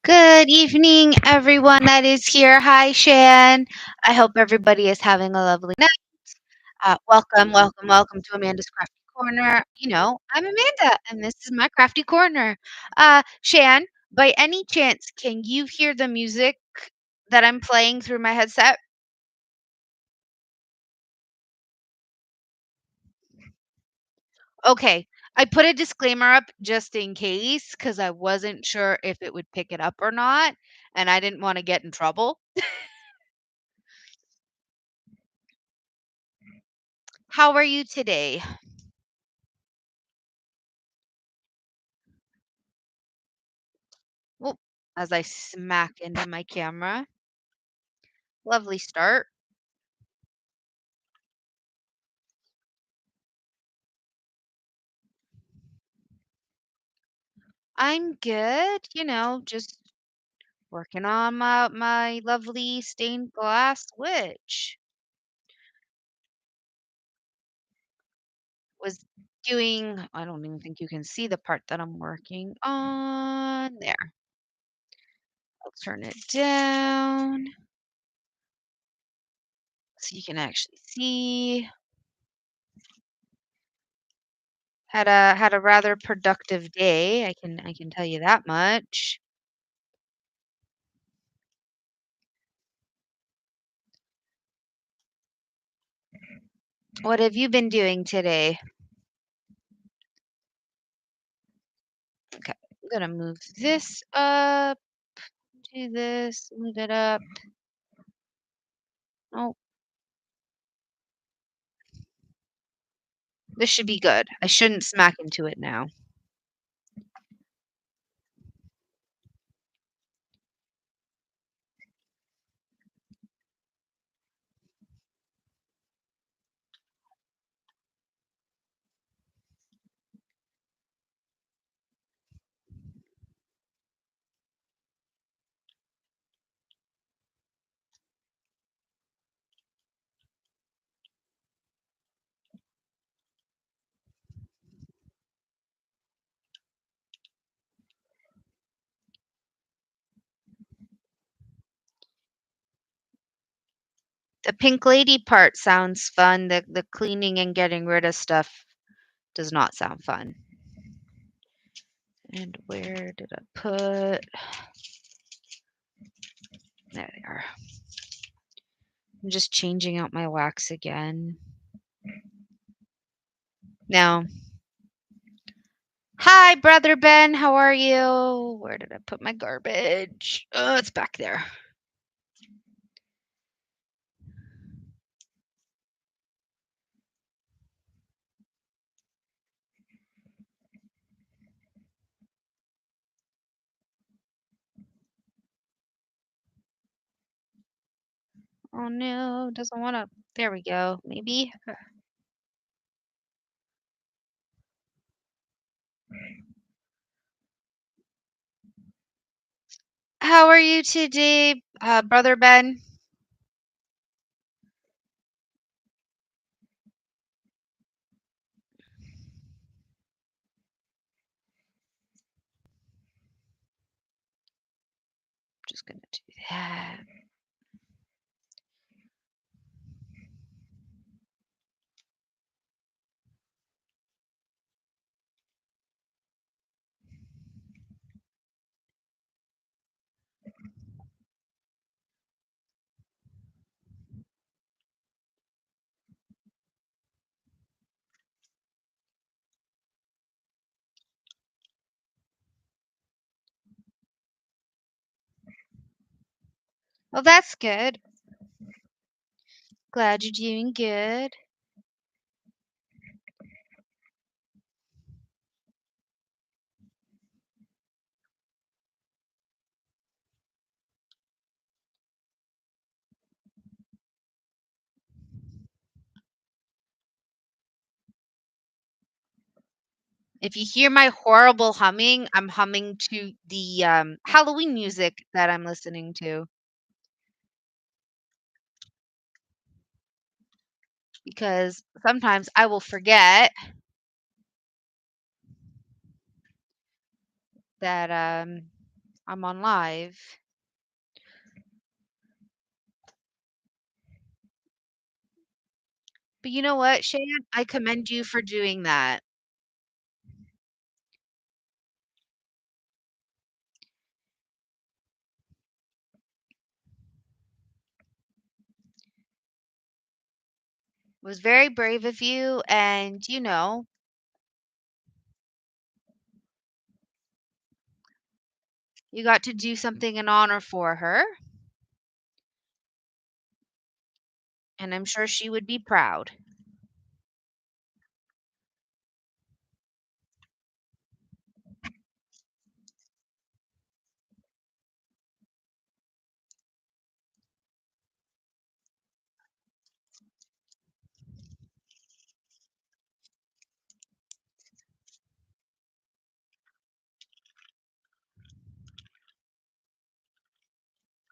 Good evening, everyone that is here. Hi, Shan. I hope everybody is having a lovely night. Welcome to Amanda's Crafty Corner. I'm Amanda, and this is my Crafty Corner. Shan, by any chance, can you hear the music that I'm playing through my headset? Okay, I put a disclaimer up just in case because I wasn't sure if it would pick it up or not, and I didn't want to get in trouble. How are you today? Well, as I smack into my camera. Lovely start. I'm good, just working on my lovely stained glass witch. Was doing I don't even think you can see the part that I'm working on. There. I'll turn it down so you can actually see. Had a rather productive day. I can tell you that much. What have you been doing today? Okay. I'm gonna move this up, do this, move it up. Oh, this should be good. I shouldn't smack into it now. The pink lady part sounds fun. The cleaning and getting rid of stuff does not sound fun. And where did I put? There they are. I'm just changing out my wax again. Now, hi, brother Ben. How are you? Where did I put my garbage? Oh, it's back there. Oh no, doesn't want to. There we go. Maybe. How are you today, brother Ben? Just gonna do that. Well, that's good. Glad you're doing good. If you hear my horrible humming, I'm humming to the Halloween music that I'm listening to because sometimes I will forget that I'm on live. But you know what, Shan? I commend you for doing that. It was very brave of you, and, you got to do something in honor for her, and I'm sure she would be proud.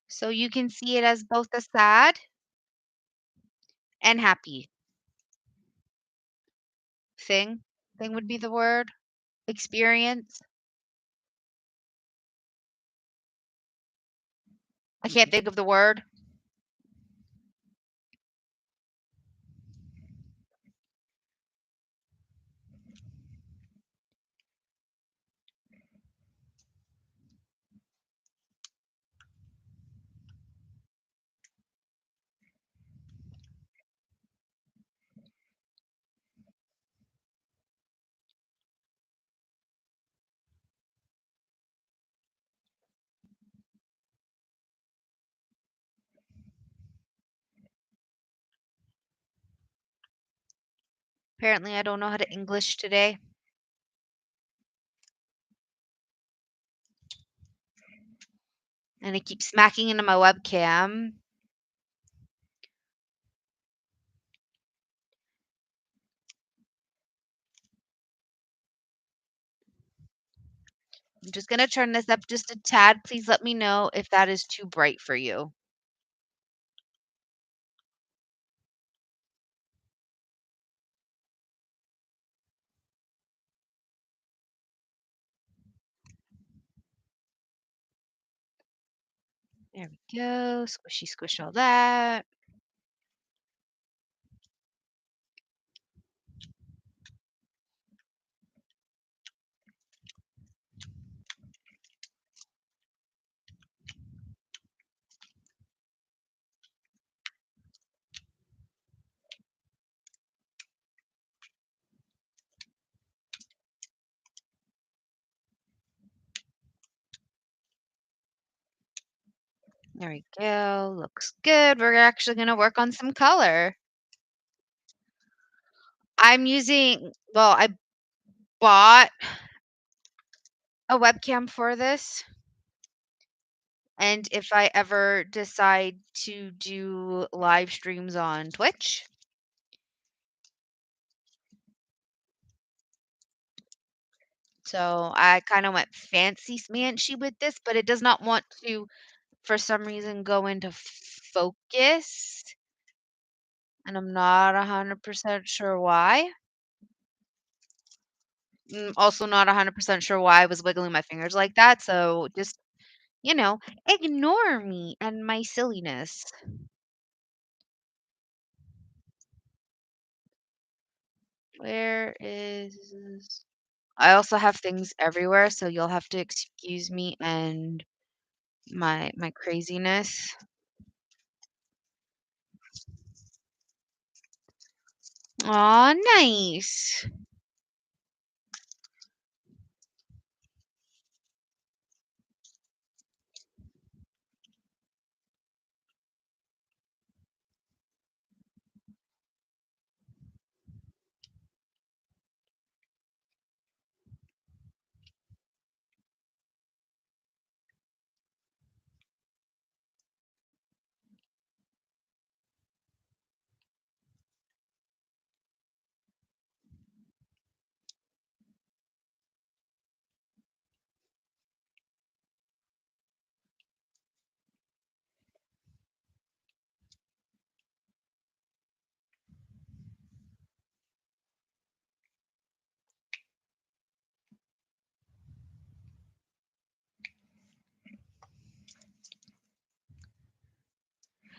So you can see it as both a sad and happy thing. Thing would be the word. Experience. I can't think of the word. Apparently, I don't know how to English today, and it keeps smacking into my webcam. I'm just gonna turn this up just a tad. Please let me know if that is too bright for you. There we go. Squishy squish all that. There we go. Looks good. We're actually gonna work on some color. I bought a webcam for this. And if I ever decide to do live streams on Twitch, so I kind of went fancy smanchy with this, but it does not want to, for some reason, go into focus. And I'm not 100% sure why. Also, not 100% sure why I was wiggling my fingers like that. So just, ignore me and my silliness. Where is. I also have things everywhere, so you'll have to excuse me and my craziness. Aw, nice.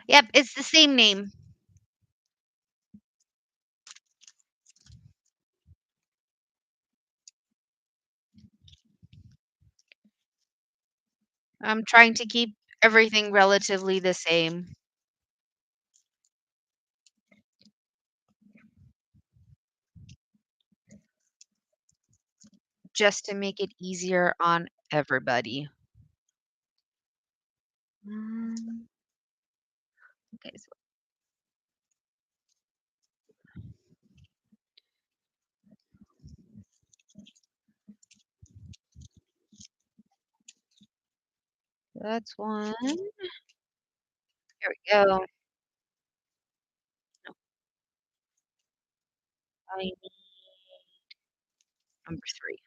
Yep, it's the same name. I'm trying to keep everything relatively the same just to make it easier on everybody. Um, okay, so that's one. There we go. No, I need number 3.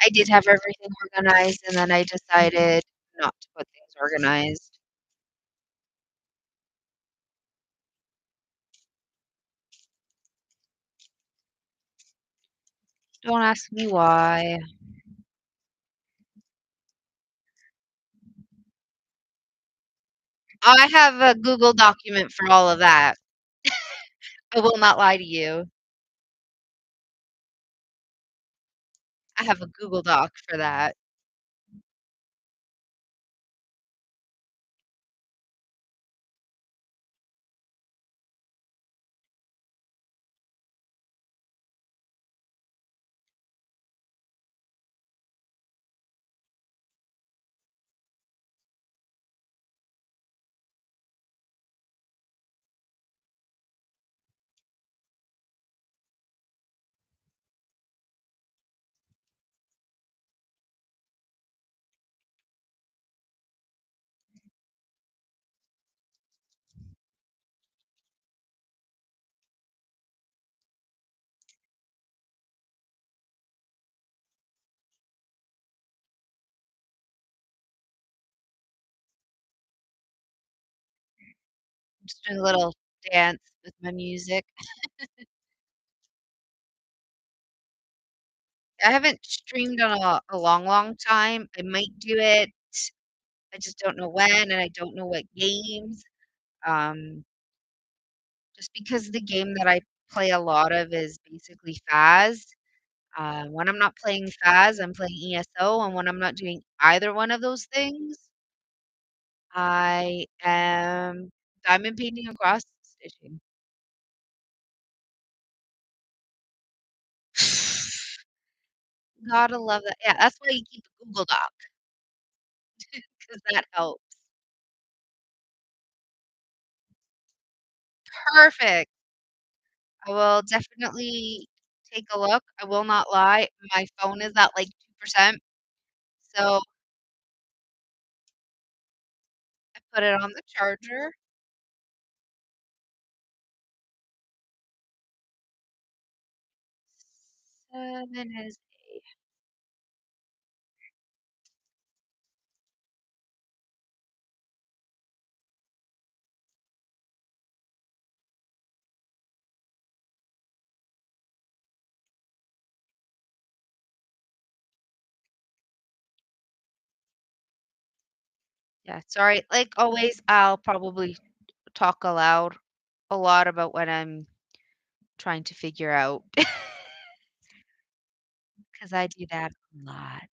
I did have everything organized, and then I decided not to put things organized. Don't ask me why. I have a Google document for all of that. I will not lie to you. I have a Google Doc for that. Just doing a little dance with my music. I haven't streamed on a long, long time. I might do it. I just don't know when, and I don't know what games. Um, just because the game that I play a lot of is basically Faz. When I'm not playing Faz, I'm playing ESO, and when I'm not doing either one of those things, I am diamond painting and cross stitching. Gotta love that. Yeah, that's why you keep a Google Doc because that helps. Perfect. I will definitely take a look. I will not lie, my phone is at, like, 2%, so I put it on the charger. 7 is a yeah, sorry, like always, I'll probably talk aloud a lot about what I'm trying to figure out because I do that a lot.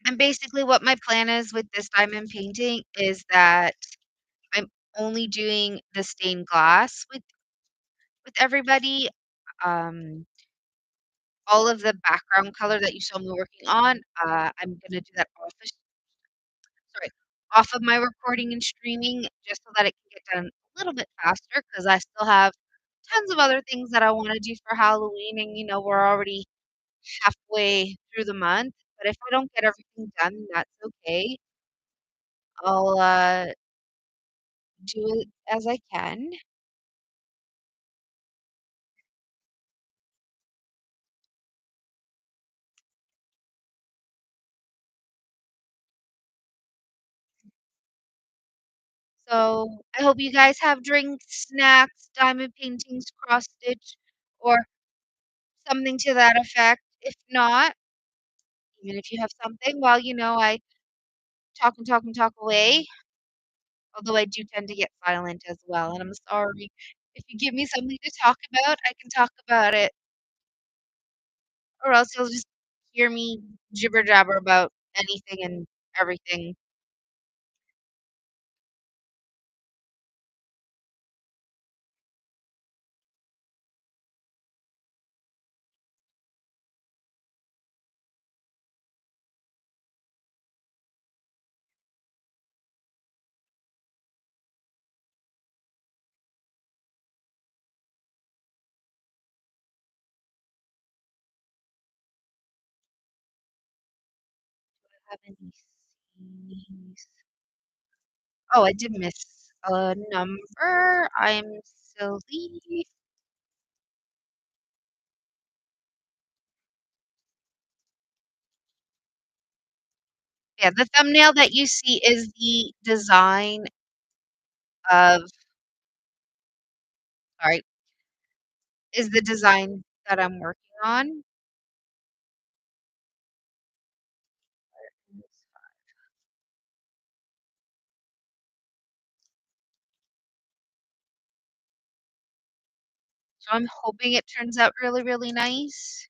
And basically what my plan is with this diamond painting is that I'm only doing the stained glass with everybody. Um, all of the background color that you saw me working on, I'm gonna do that sorry, off of my recording and streaming just so that it can get done a little bit faster because I still have tons of other things that I wanna do for Halloween and, we're already halfway through the month, but if I don't get everything done, that's okay. I'll, do it as I can. So, I hope you guys have drinks, snacks, diamond paintings, cross stitch, or something to that effect. If not, even if you have something, well, I talk and talk and talk away, although I do tend to get silent as well, and I'm sorry. If you give me something to talk about, I can talk about it, or else you'll just hear me jibber jabber about anything and everything. Have any C's? Oh, I did miss a number. I'm silly. Yeah, the thumbnail that you see is the design of sorry, is the design that I'm working on. So I'm hoping it turns out really, really nice.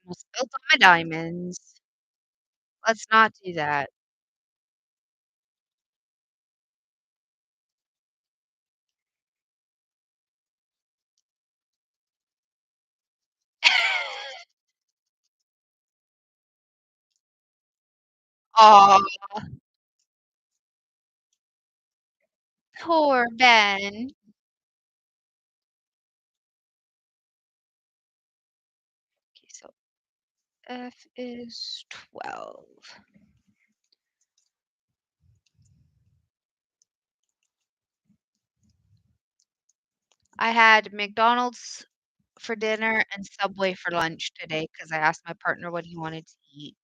Almost spilled all my diamonds. Let's not do that. Aw, poor Ben. Okay, so F is 12. I had McDonald's for dinner and Subway for lunch today because I asked my partner what he wanted to eat.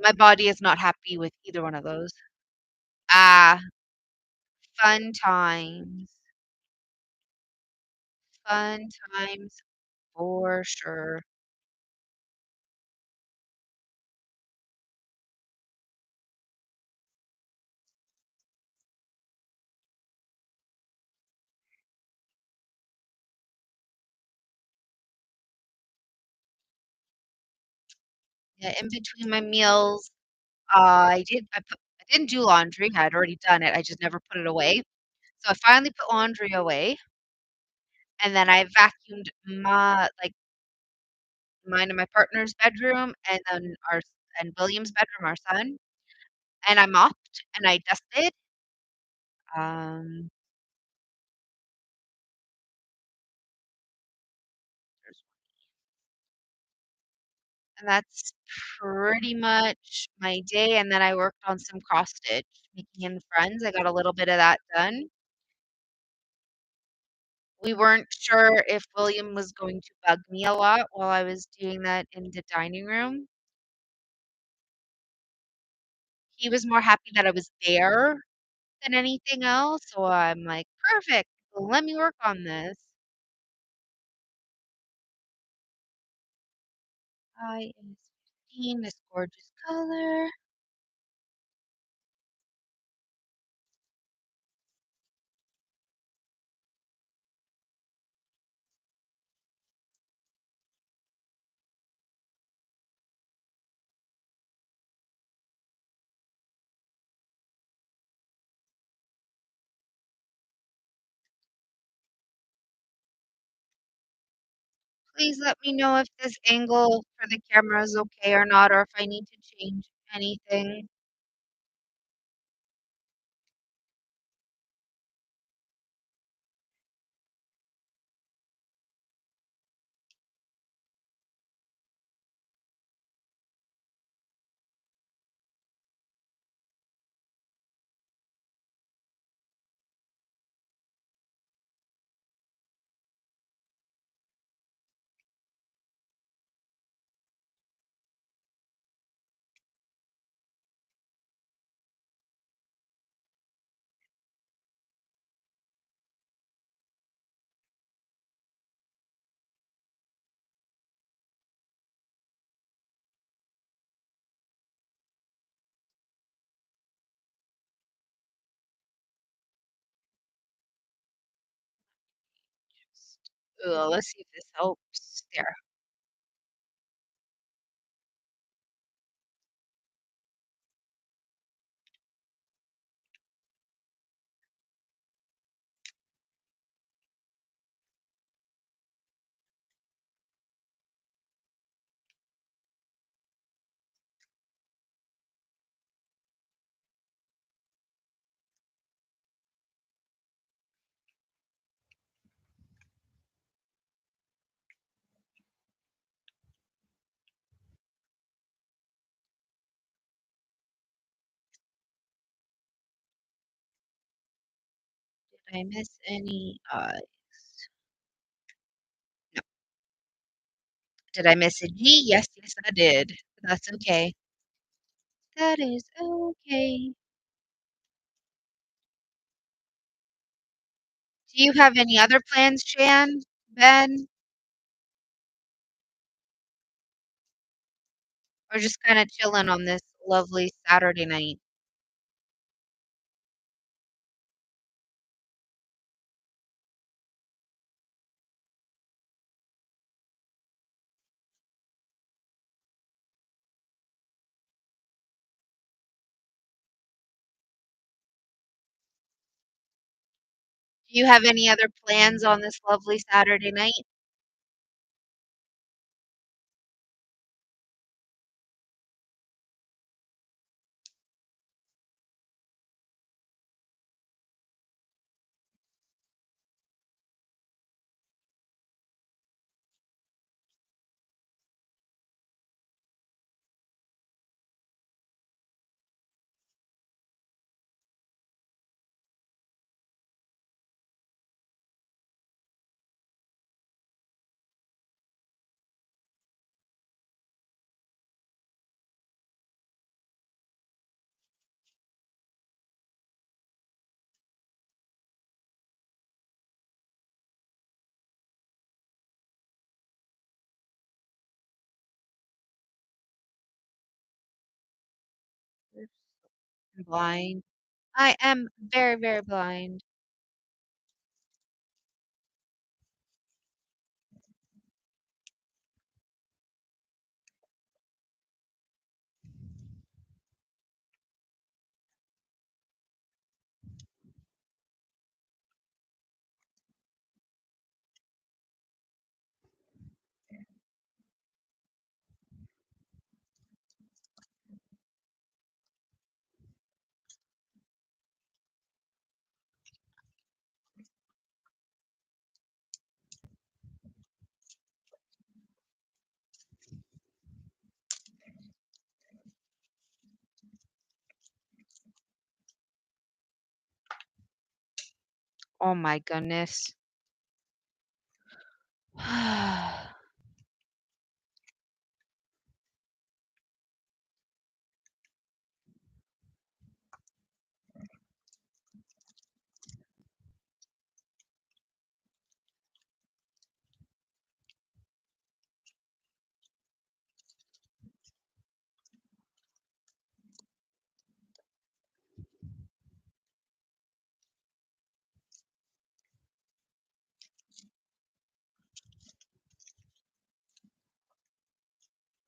My body is not happy with either one of those. Ah, fun times. Fun times for sure. Yeah, in between my meals, I didn't do laundry, I had already done it, I just never put it away. So I finally put laundry away, and then I vacuumed mine and my partner's bedroom, and then and William's bedroom, our son, and I mopped and I dusted. Um, and that's pretty much my day, and then I worked on some cross stitch, making in friends, I got a little bit of that done. We weren't sure if William was going to bug me a lot while I was doing that in the dining room. He was more happy that I was there than anything else, so I'm like, "Perfect, let me work on this." I is 15, this gorgeous color. Please let me know if this angle for the camera is okay or not, or if I need to change anything. Let's see if this helps. There. Did I miss any eyes? No. Did I miss a G? Yes, yes, I did. That's okay. That is okay. Do you have any other plans, Jan? Ben? Or just kinda chilling on this lovely Saturday night? Do you have any other plans on this lovely Saturday night? I'm blind. I am very, very blind. Oh my goodness.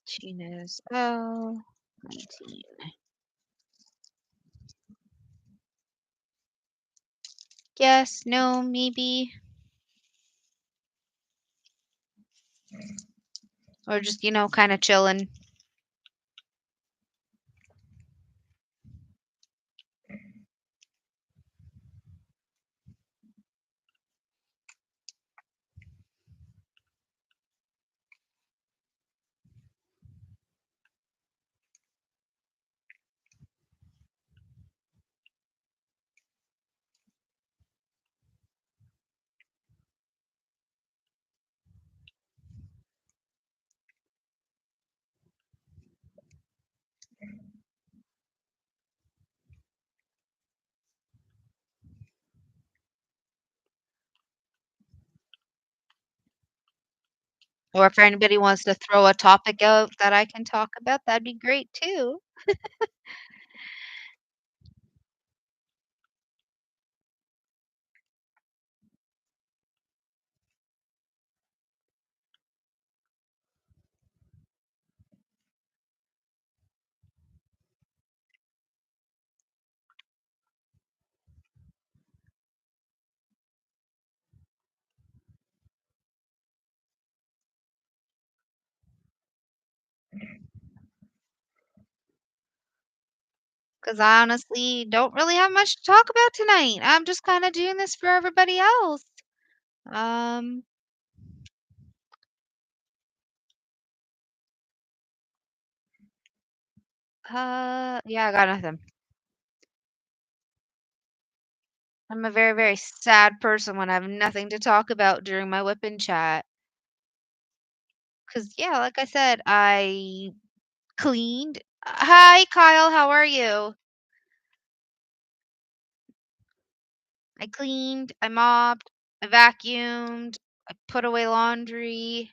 Tina's oh, 19. Yes, no, maybe. Or just, kinda chilling. Or if anybody wants to throw a topic out that I can talk about, that'd be great too. 'Cause I honestly don't really have much to talk about tonight. I'm just kinda doing this for everybody else. Um, yeah, I got nothing. I'm a very, very sad person when I have nothing to talk about during my WIP and Chat. 'Cause, yeah, like I said, I cleaned. Hi, Kyle, how are you? I cleaned, I mopped, I vacuumed, I put away laundry,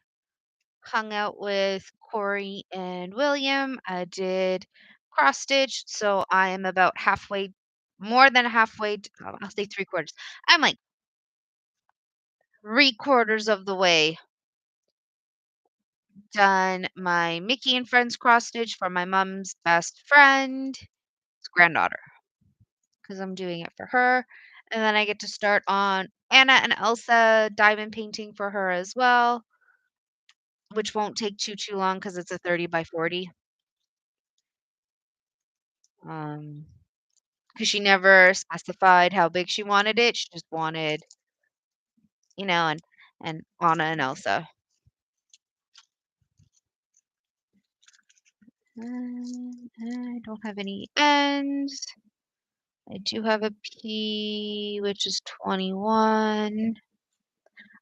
hung out with Corey and William. I did cross stitch, so I am about halfway, more than halfway. I'll say three quarters. I'm like three quarters of the way done my Mickey and Friends cross stitch for my mom's best friend's granddaughter because I'm doing it for her. And then I get to start on Anna and Elsa diamond painting for her as well, which won't take too long because it's a 30 by 40. Um, because she never specified how big she wanted it. She just wanted, and Anna and Elsa. I don't have any ends. I do have a P, which is 21.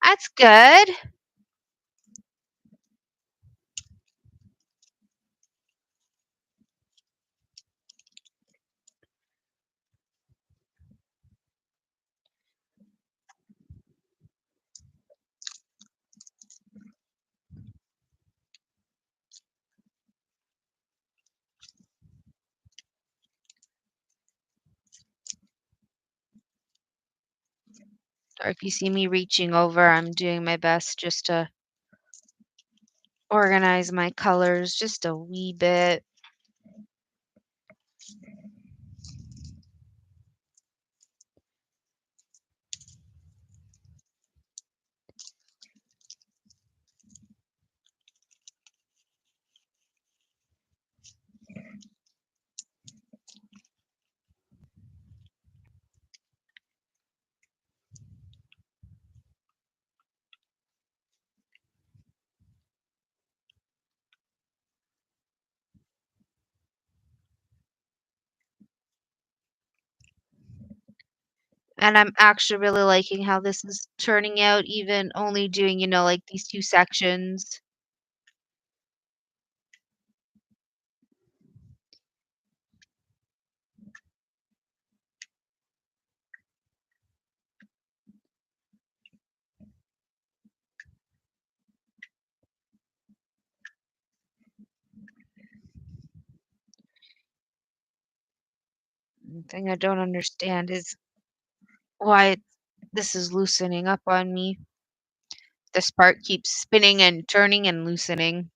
That's good. Or if you see me reaching over, I'm doing my best just to organize my colors just a wee bit. And I'm actually really liking how this is turning out, even only doing, like these two sections. The thing I don't understand is why this is loosening up on me. This part keeps spinning and turning and loosening.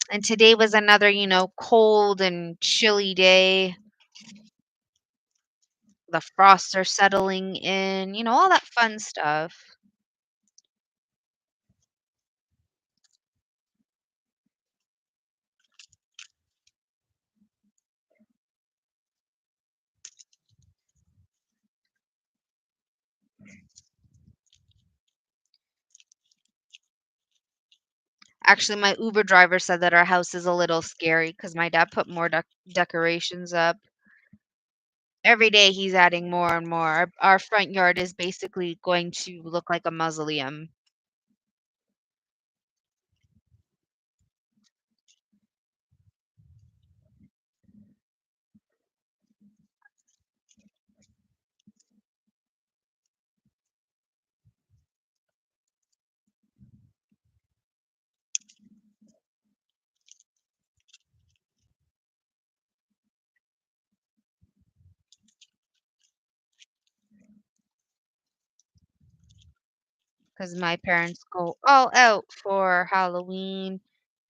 And today was another, cold and chilly day. The frosts are settling in, all that fun stuff. Actually, my Uber driver said that our house is a little scary because my dad put more decorations up. Every day he's adding more and more. Our front yard is basically going to look like a mausoleum. Because my parents go all out for Halloween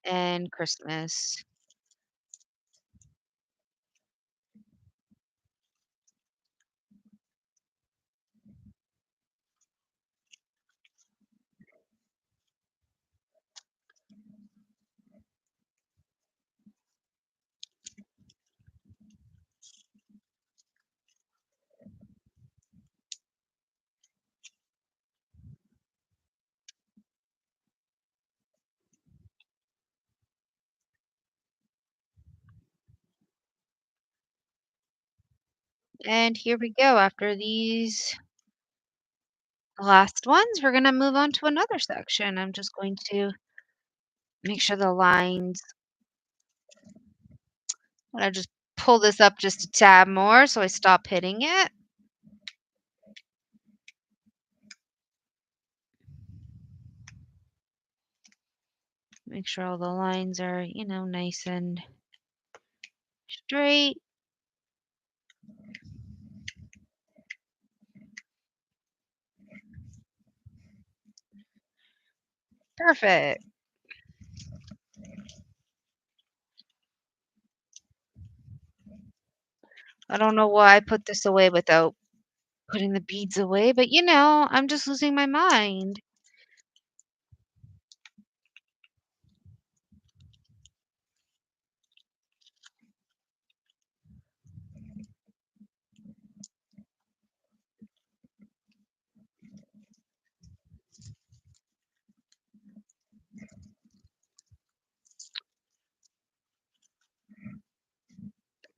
and Christmas. And here we go. After these last ones, we're going to move on to another section. I'm just going to make sure the lines, I just pull this up just a tab more so I stop hitting it. Make sure all the lines are, nice and straight. Perfect. I don't know why I put this away without putting the beads away, but I'm just losing my mind.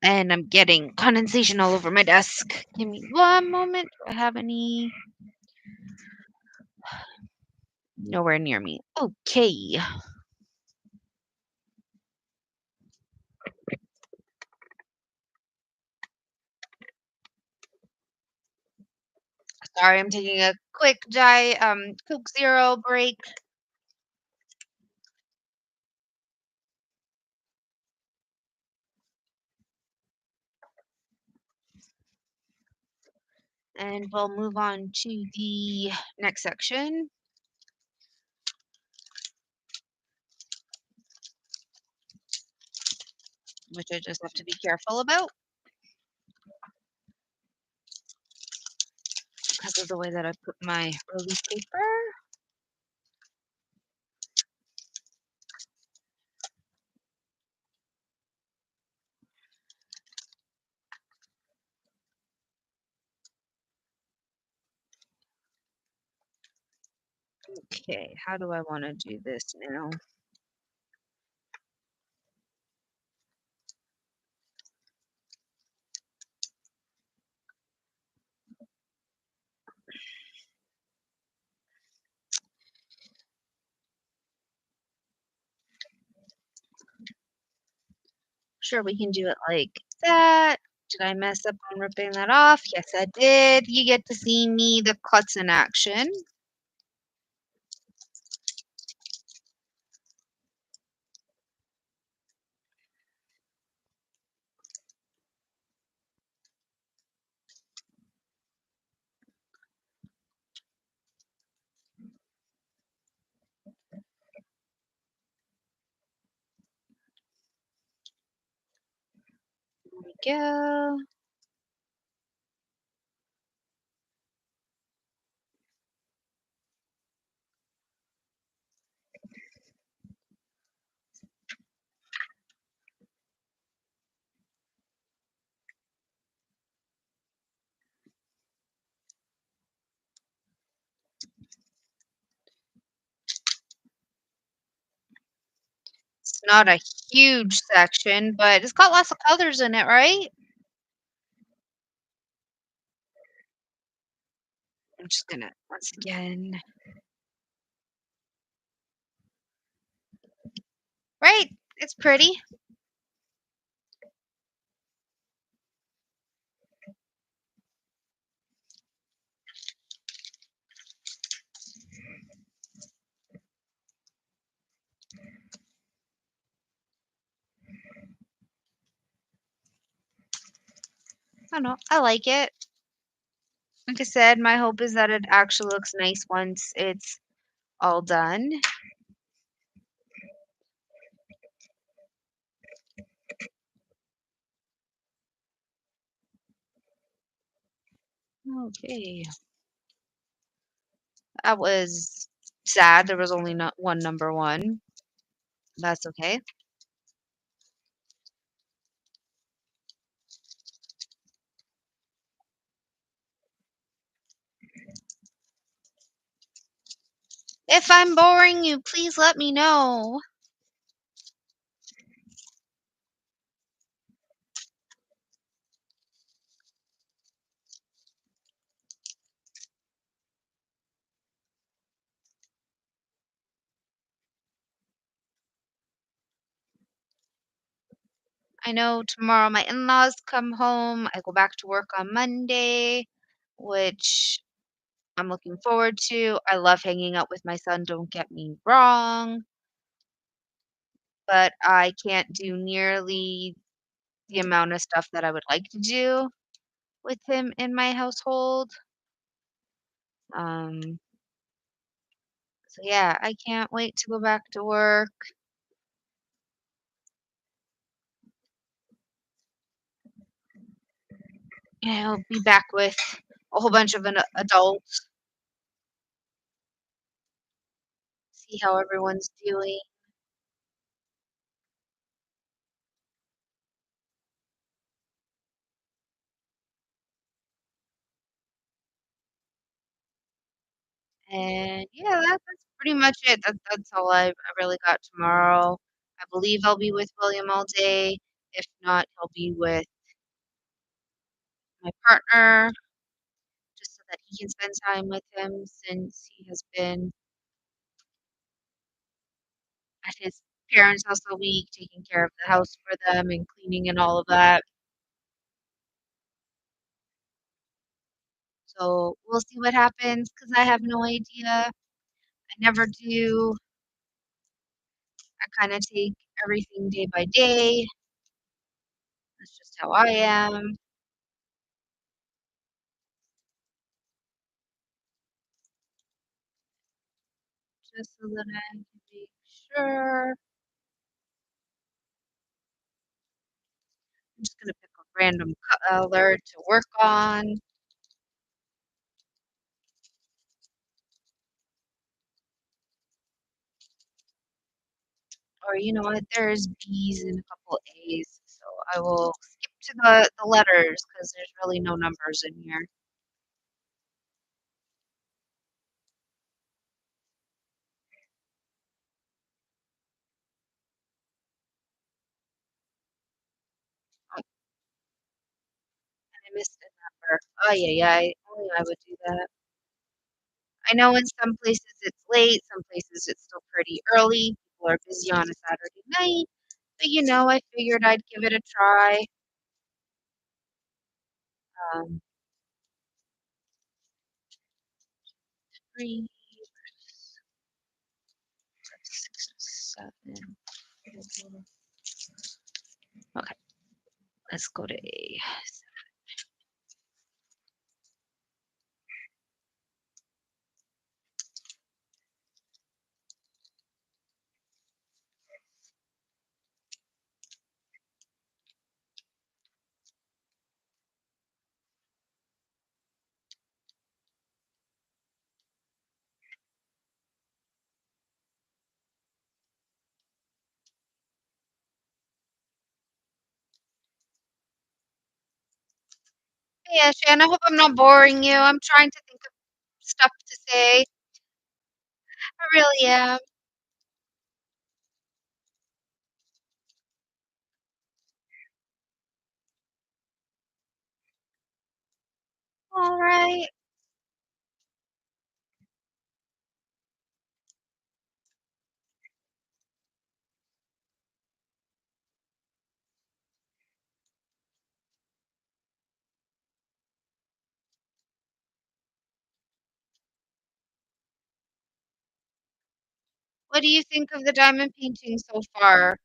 And I'm getting condensation all over my desk. Give me one moment. Do I have any? Nowhere near me. Okay. Sorry, I'm taking a quick Coke Zero break. And we'll move on to the next section, which I just have to be careful about because of the way that I put my release paper. Okay, how do I want to do this now? Sure, we can do it like that. Did I mess up on ripping that off? Yes, I did. You get to see me, the cuts in action. There we go. It's not a huge section, but it's got lots of colors in it, right? I'm just gonna, once again, right? It's pretty. I don't know. I like it. Like I said, my hope is that it actually looks nice once it's all done. Okay. That was sad. There was only not one number one. That's okay. If I'm boring you, please let me know. I know tomorrow my in-laws come home. I go back to work on Monday, which I'm looking forward to. I love hanging out with my son, don't get me wrong, but I can't do nearly the amount of stuff that I would like to do with him in my household. Um, so yeah, I can't wait to go back to work. And I'll be back with a whole bunch of adults, see how everyone's doing. And yeah, that's pretty much it. That's all I really got tomorrow. I believe I'll be with William all day. If not, he'll be with my partner just so that he can spend time with him since he has been at his parents' house all week, taking care of the house for them and cleaning and all of that. So we'll see what happens because I have no idea. I never do. I kind of take everything day by day. That's just how I am. Just so that I can make sure. I'm just gonna pick a random color to work on. Or you know what? There's B's and a couple A's, so I will skip to the letters because there's really no numbers in here. Oh, and I missed a number. Oh yeah, yeah. Only I would do that. I know in some places it's late, some places it's still pretty early. People are busy on a Saturday night, but I figured I'd give it a try. Um, three, six, seven. Okay, let's go to A. Yeah, Shan, I hope I'm not boring you. I'm trying to think of stuff to say. I really am. All right. What do you think of the diamond painting so far?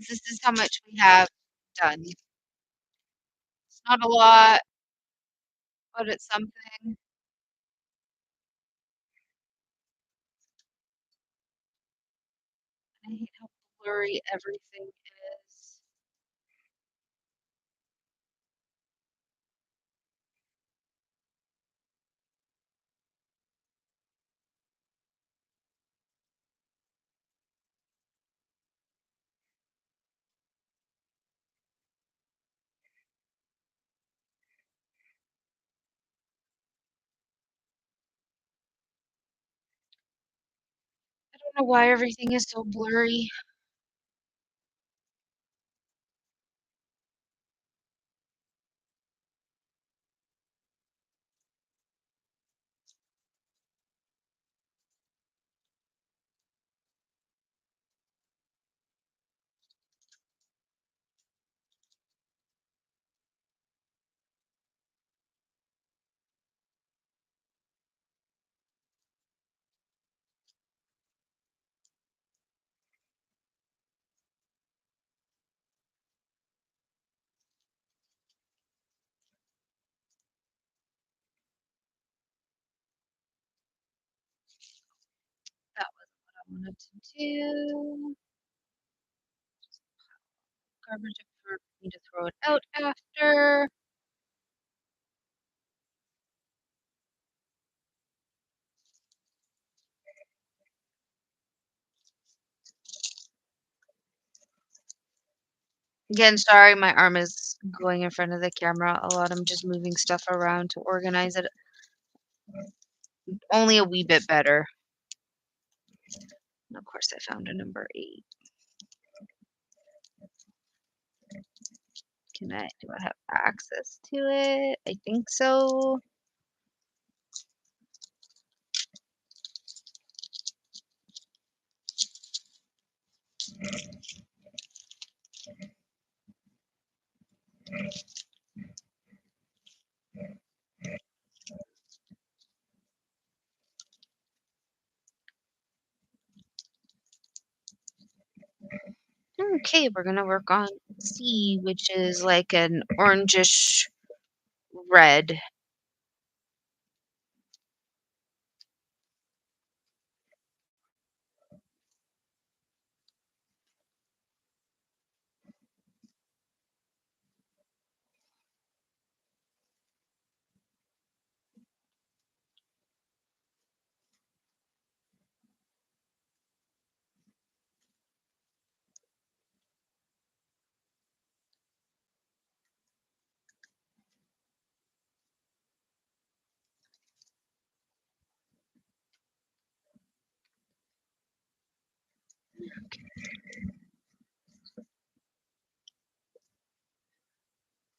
This is how much we have done. It's not a lot, but it's something. I hate how blurry everything is. I don't know why everything is so blurry. wanted to do. Garbage for me to throw it out after. Again, sorry, my arm is going in front of the camera a lot. I'm just moving stuff around to organize it only a wee bit better. And of course, I found a number 8. Do I have access to it? I think so. Okay, we're gonna work on C, which is like an orangish red.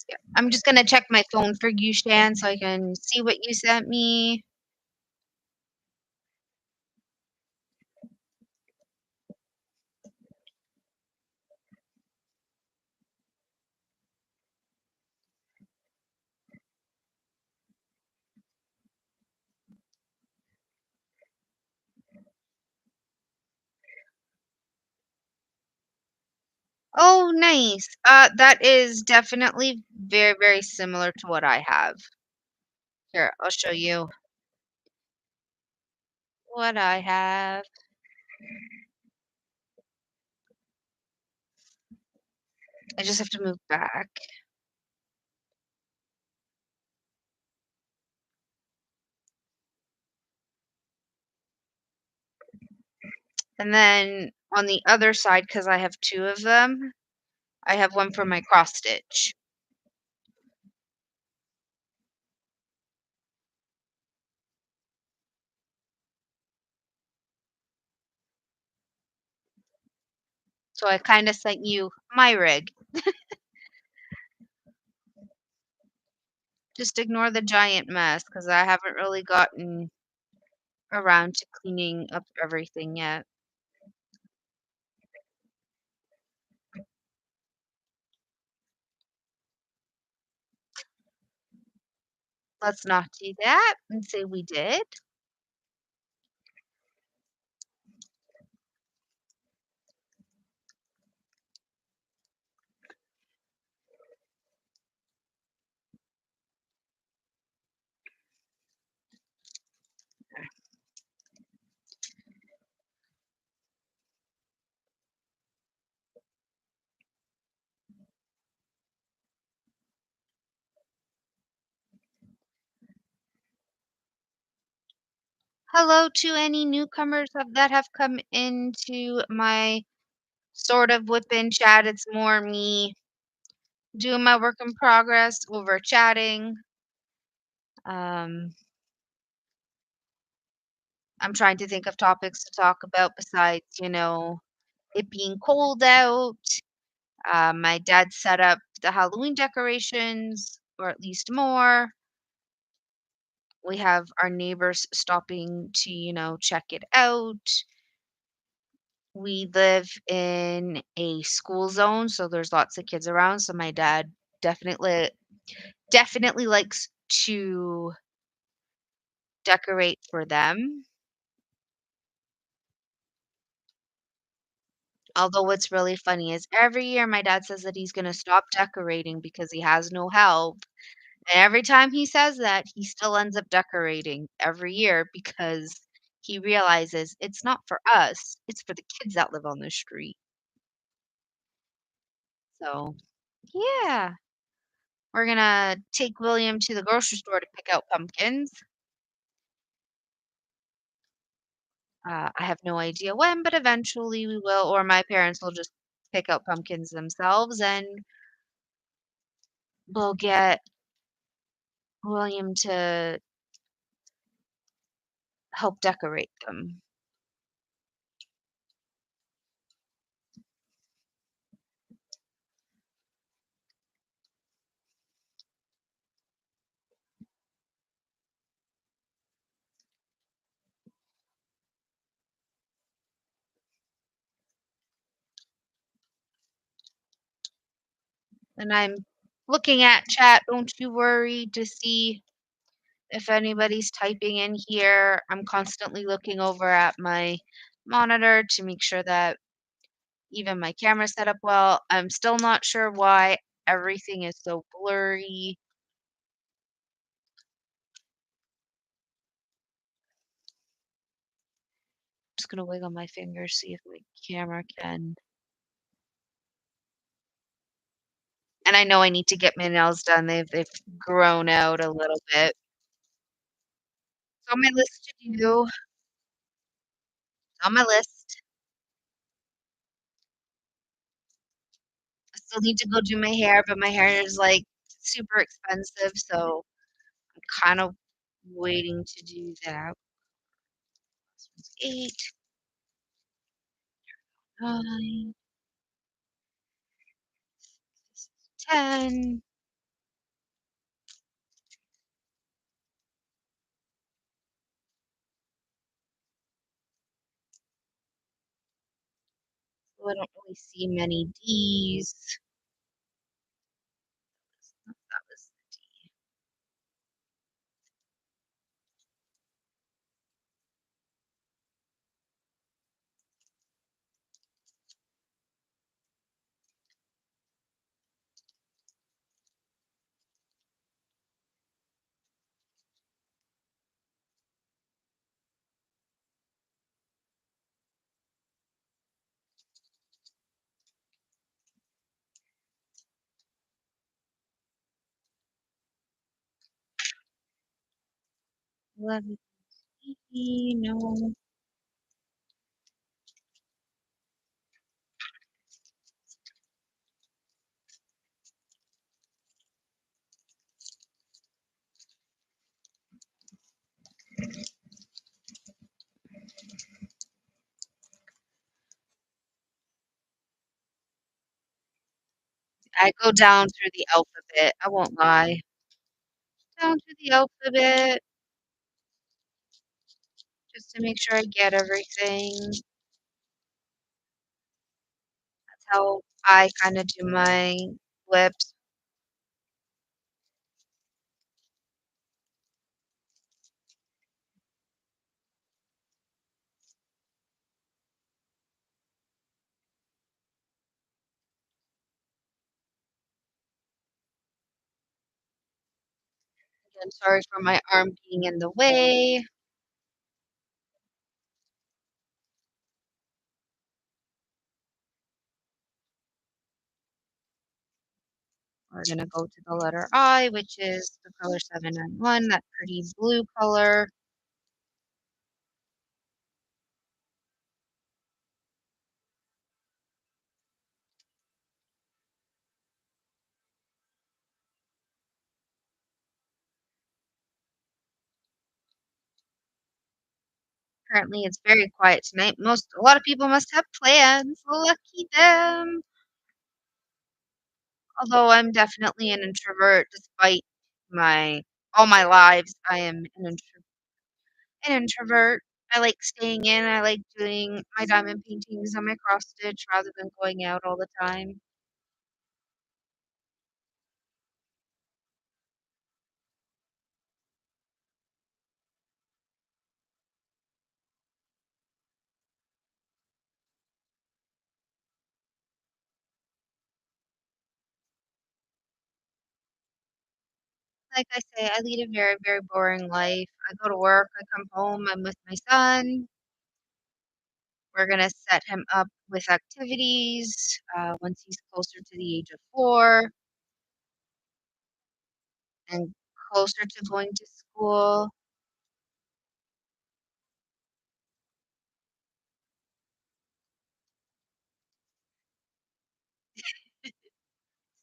Yeah, I'm just gonna check my phone for you, Shan, so I can see what you sent me. Oh, nice. That is definitely very, very similar to what I have. Here, I'll show you what I have. I just have to move back. And then on the other side, because I have 2 of them, I have one for my cross stitch. So I kinda sent you my rig. Just ignore the giant mess because I haven't really gotten around to cleaning up everything yet. Let's not do that and say we did. Hello to any newcomers that have come into my sort of WIP and Chat. It's more me doing my work in progress over chatting. Um, I'm trying to think of topics to talk about besides, it being cold out. My dad set up the Halloween decorations, or at least more. We have our neighbors stopping to, check it out. We live in a school zone, so there's lots of kids around. So my dad definitely definitely likes to decorate for them. Although what's really funny is every year my dad says that he's gonna stop decorating because he has no help. And every time he says that, he still ends up decorating every year because he realizes it's not for us, it's for the kids that live on the street. So, yeah, we're gonna take William to the grocery store to pick out pumpkins. I have no idea when, but eventually we will, or my parents will just pick out pumpkins themselves and we'll get William to help decorate them. And I'm looking at chat, don't you worry, to see if anybody's typing in here. I'm constantly looking over at my monitor to make sure that even my camera's set up well. I'm still not sure why everything is so blurry. Just gonna wiggle my fingers, see if my camera can. And I know I need to get my nails done. They've grown out a little bit. It's on my list to do. It's on my list. I still need to go do my hair, but my hair is like super expensive, so I'm kind of waiting to do that. This one's 8, 9, this is 10. So I don't really see many D's. That was the D. Eleven E, no. I go down through the alphabet, I won't lie. Down through the alphabet just to make sure I get everything. That's how I kinda do my lips. Again, sorry for my arm being in the way. We're gonna go to the letter I, which is the color 791, that pretty blue color. Currently, it's very quiet tonight. A lot of people must have plans. Lucky them. Although I'm definitely an introvert, despite my all my lives, I am an introvert. I like staying in. I like doing my diamond paintings and my cross stitch rather than going out all the time. like I say, I lead a very, very boring life. I go to work, I come home, I'm with my son. We're gonna set him up with activities, once he's closer to the age of 4 and closer to going to school.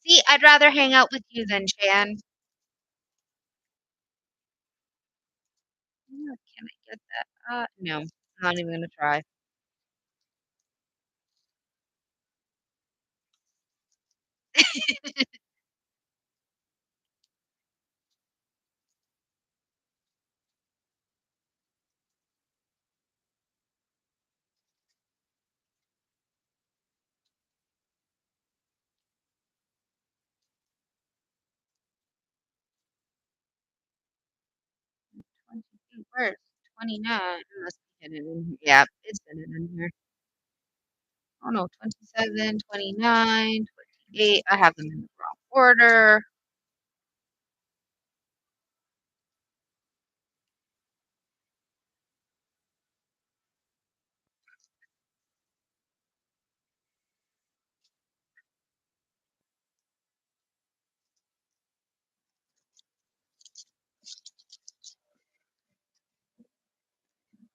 See, I'd rather hang out with you than Chan. Can I get that? No, I'm not even gonna try. Where's 29? It must be hidden in here. Yeah, it's hidden in here. Oh no, 27, 29, 28. I have them in the wrong order.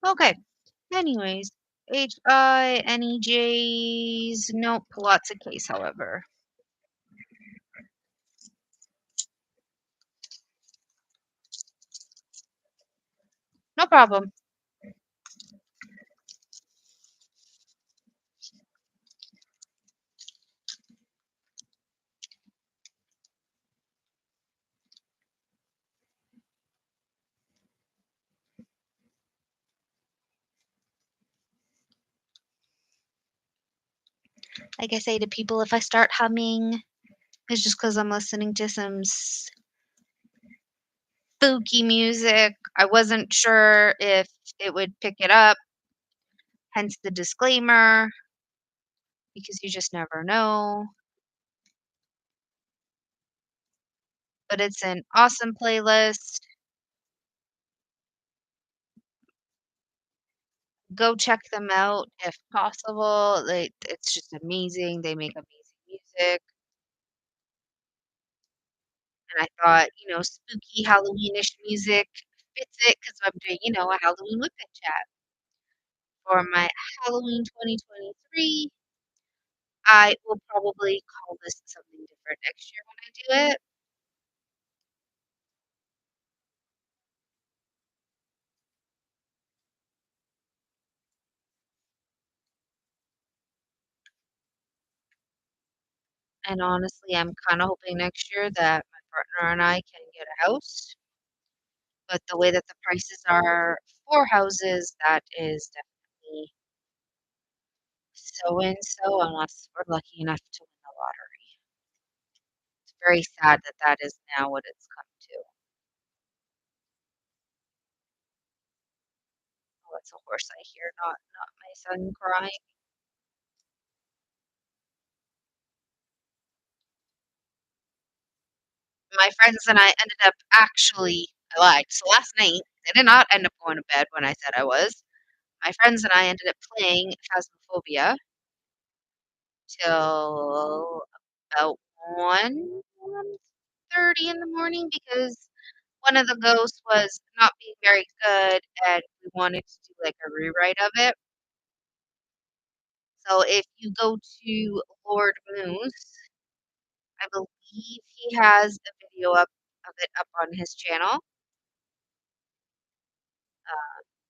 Okay. Anyways, HINEJs. Nope, lots of case, however. No problem. Like I say to people, if I start humming, it's just because I'm listening to some spooky music. I wasn't sure if it would pick it up, hence the disclaimer, because you just never know. But it's an awesome playlist. Go check them out if possible. It's just amazing. They make amazing music. And I thought, spooky Halloweenish music fits it because I'm doing, a Halloween WIP and Chat. For my Halloween 2023, I will probably call this something different next year when I do it. And honestly, I'm kind of hoping next year that my partner and I can get a house. But the way that the prices are for houses, that is definitely so and so unless we're lucky enough to win the lottery. It's very sad that that is now what it's come to. Oh, it's a horse I hear, not my son crying. My friends and I ended up actually I lied. So last night, I did not end up going to bed when I said I was. My friends and I ended up playing Phasmophobia till about 1:30 in the morning because one of the ghosts was not being very good and we wanted to do like a rewrite of it. So if you go to Lord Moose, I believe he has a video up of it up on his channel.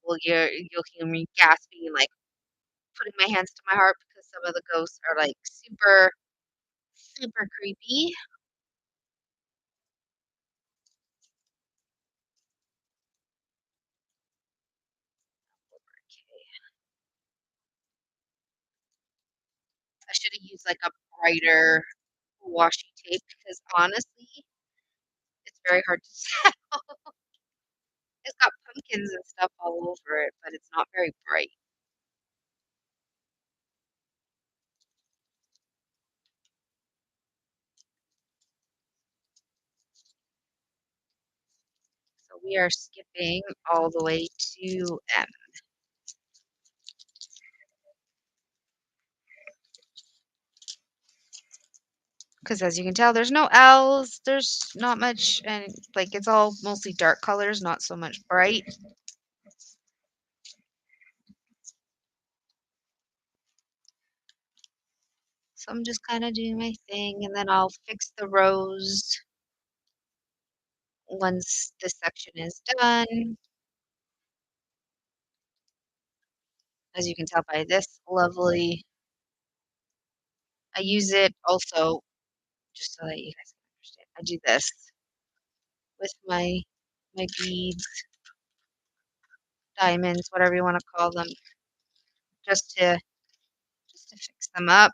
Well, you'll hear me gasping and like putting my hands to my heart because some of the ghosts are like super, super creepy. Okay. I should have used like a brighter washi tape because honestly, it's very hard to tell. It's got pumpkins and stuff all over it, but it's not very bright. we are skipping all the way to M. Because as you can tell, there's no L's, there's not much, and like it's all mostly dark colors, not so much bright. So I'm just kind of doing my thing, and then I'll fix the rows once this section is done. As you can tell by this lovely, I use it also just so that you guys can understand. I do this with my beads, diamonds, whatever you want to call them, just to fix them up.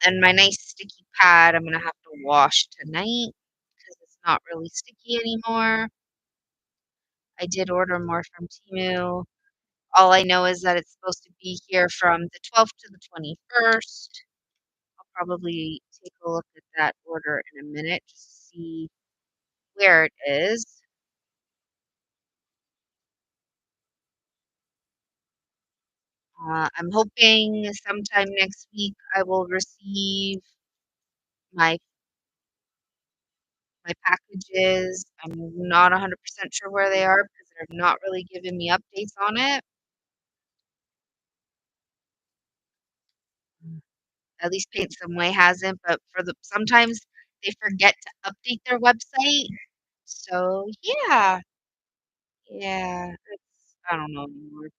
And my nice sticky pad, I'm gonna have to wash tonight because it's not really sticky anymore. I did order more from Temu. All I know is that it's supposed to be here from the 12th to the 21st. I'll probably take a look at that order in a minute just to see where it is. I'm hoping sometime next week I will receive my my packages. I'm not 100% sure where they are because they're not really giving me updates on it. At least Paint Some Way hasn't, but for the sometimes they forget to update their website. So yeah, yeah, it's I don't know anymore.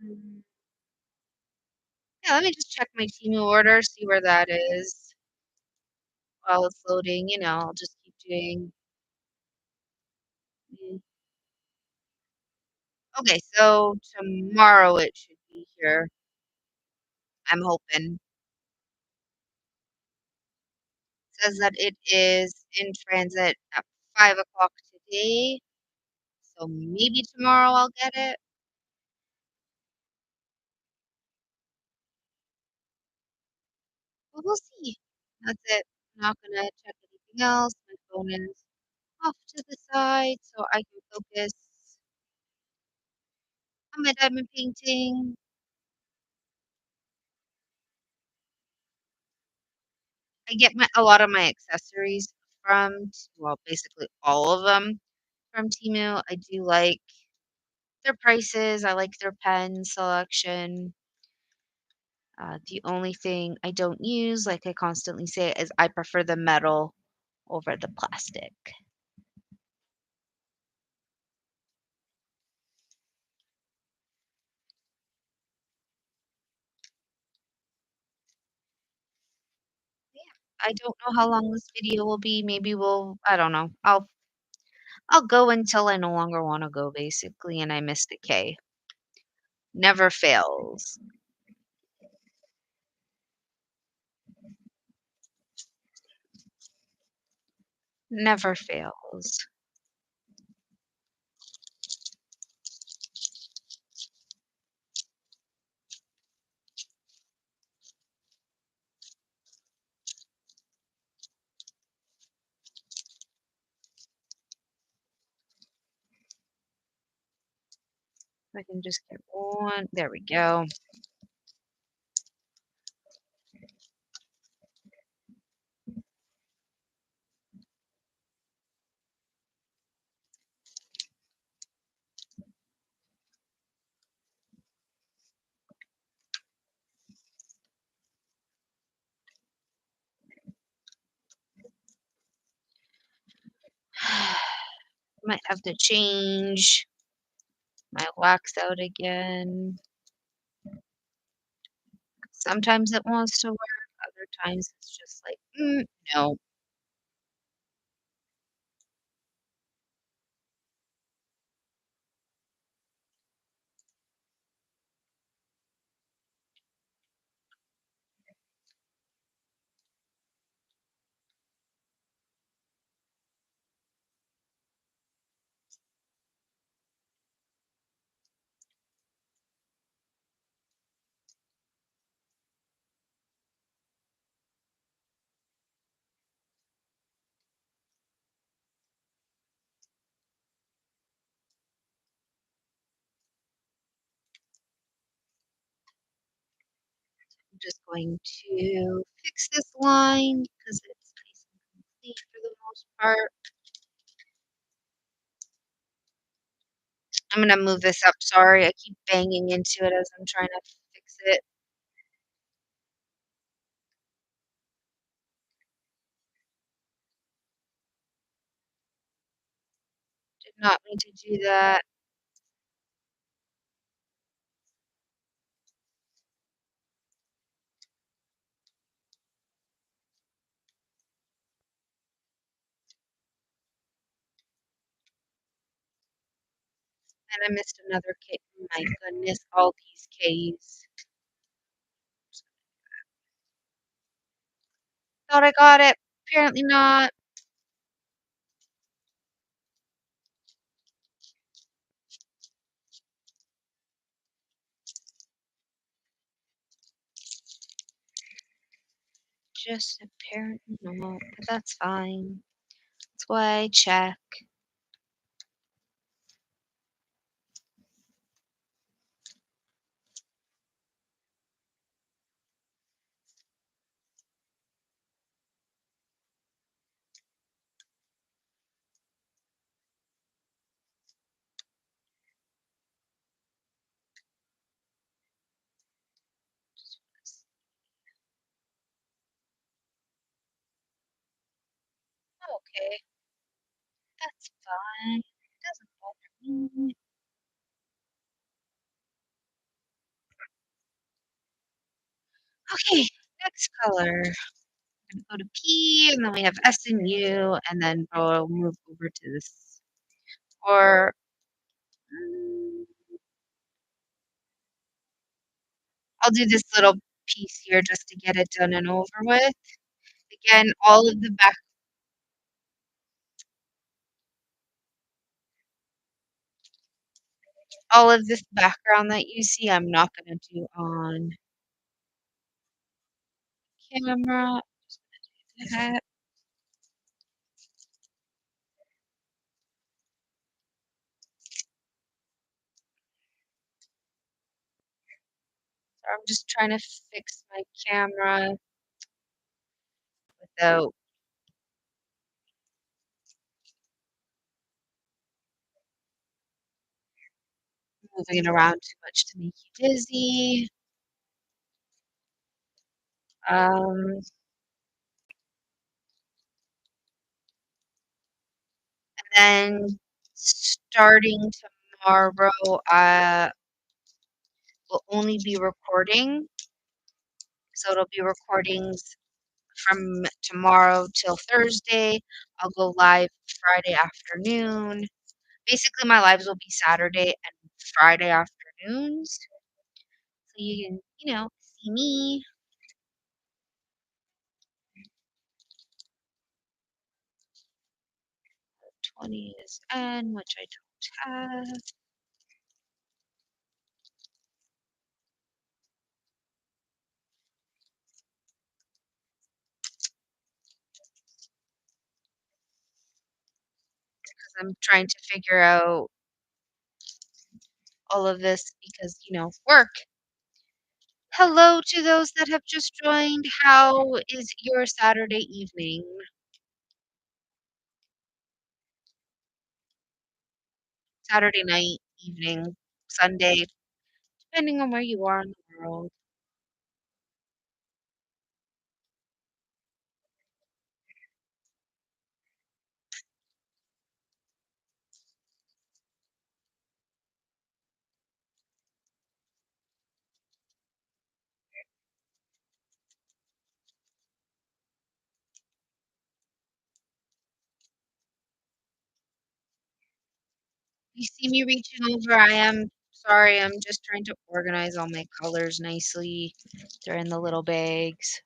Mm. Yeah, let me just check my Temu order, see where that is while it's loading. I'll just keep doing. Mm. Okay, so tomorrow it should be here. I'm hoping. Says that it is in transit at 5 o'clock today, so maybe tomorrow I'll get it. But we'll see. That's it. I'm not gonna check anything else. My phone is off to the side so I can focus on my diamond painting. I get a lot of my accessories from, well, basically all of them from Temu. I do like their prices. I like their pen selection. The only thing I don't use, like I constantly say, is I prefer the metal over the plastic. I don't know how long this video will be. Maybe I don't know. I'll go until I no longer want to go, basically, and I miss the K. Never fails. Never fails. I can just get one. There we go. Might have to change my wax out again. Sometimes it wants to work, other times it's just like, no. going to fix this line because it's nice and complete for the most part. I'm gonna move this up. Sorry, I keep banging into it as I'm trying to fix it. Did not mean to do that. And I missed another K. Oh my goodness, all these Ks. Thought I got it. Apparently not. Just apparently not. But that's fine. That's why I check. Okay, that's fine. Doesn't bother me. Okay, next color. Gonna go to P, and then we have S and U, and then we'll move over to this. Or I'll do this little piece here just to get it done and over with. Again, all of this background that you see, I'm not gonna do on camera. Just gonna do that. So I'm just trying to fix my camera without moving it around too much to make you dizzy. Um, and then starting tomorrow, will only be recording. So it'll be recordings from tomorrow till Thursday. I'll go live Friday afternoon. Basically, my lives will be Saturday and Friday afternoons. So you can, see me. 20 is N, which I don't have. Because I'm trying to figure out all of this because, work. Hello to those that have just joined. How is your Saturday evening? Saturday night, evening, Sunday, depending on where you are in the world. You see me reaching over, I am sorry, I'm just trying to organize all my colors nicely. They're in the little bags.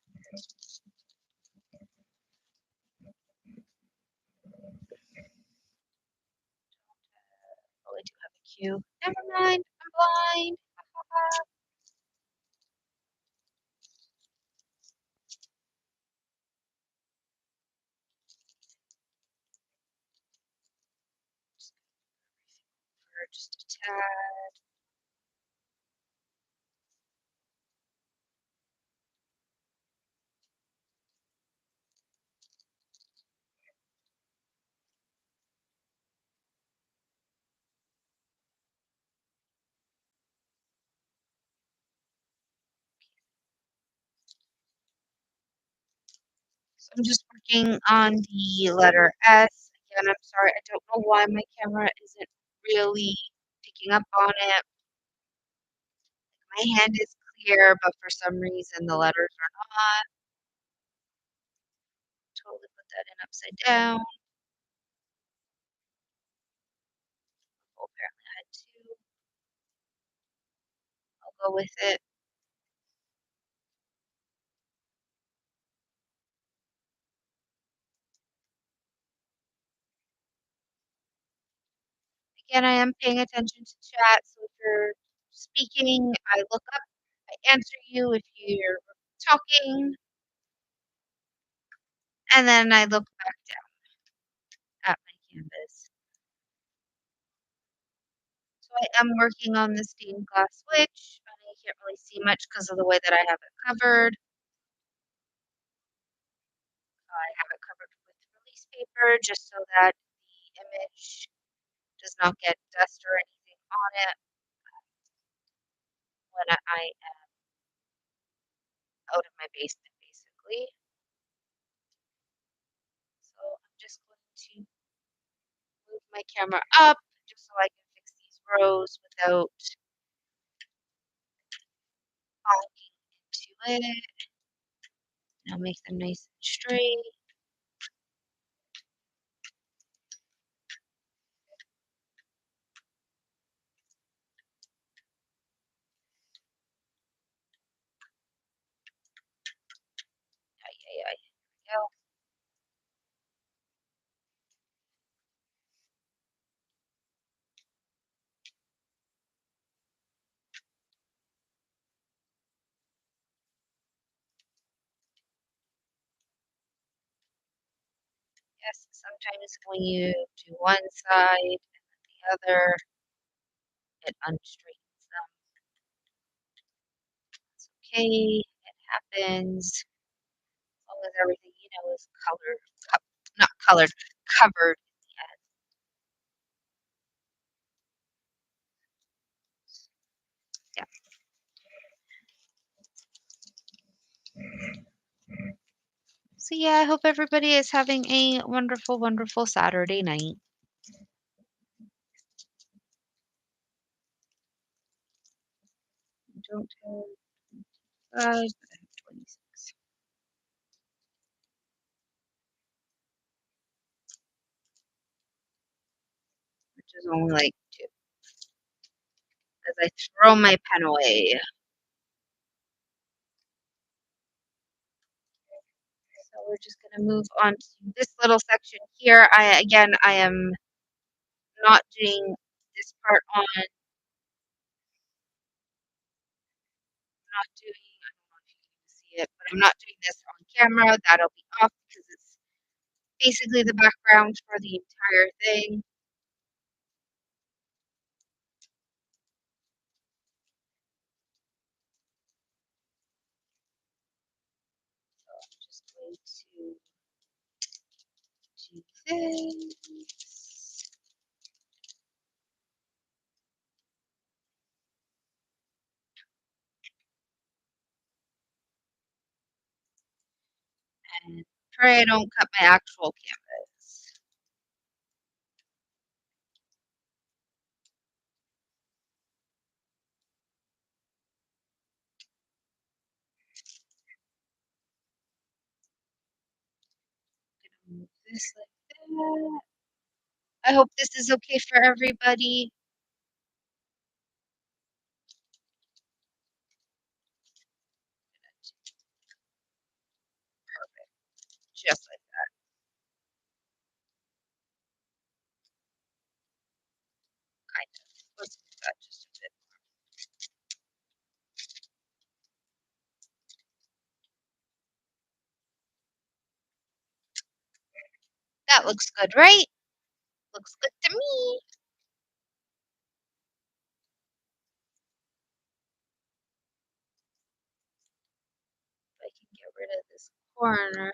Oh, I do have a cue. Never mind, I'm blind. For just a tad. I'm just working on the letter S. Again, I'm sorry, I don't know why my camera isn't really picking up on it. My hand is clear, but for some reason the letters are not. Totally put that in upside down. Oh, apparently I had two. I'll go with it. Again, I am paying attention to chat, so if you're speaking, I look up, I answer you if you're talking, and then I look back down at my canvas. So I am working on the stained glass switch. I can't really see much because of the way that I have it covered. I have it covered with release paper just so that the image does not get dust or anything on it when I am out of my basement, basically. So I'm just going to move my camera up just so I can fix these rows without bogging into it. Now make them nice and straight. Ay, ay, ay. There we go. Yes, sometimes when you do one side and then the other, it unstraightens them. It's okay. It happens. As long as everything, is colored, not colored, covered in the end. Yeah. So yeah, I hope everybody is having a wonderful, wonderful Saturday night. I don't have 5, but I have 26, which is only like 2. As I throw my pen away. So we're just gonna move on to this little section here. I am not doing this part on, not doing, I don't know if you can see it, but I'm not doing this on camera. That'll be off because it's basically the background for the entire thing. So I'm just going to do this. And pray I don't cut my actual canvas. Move this like that. I hope this is okay for everybody. Just like kind of. Let's do that just a bit. That looks good, right? Looks good to me. If I can get rid of this corner.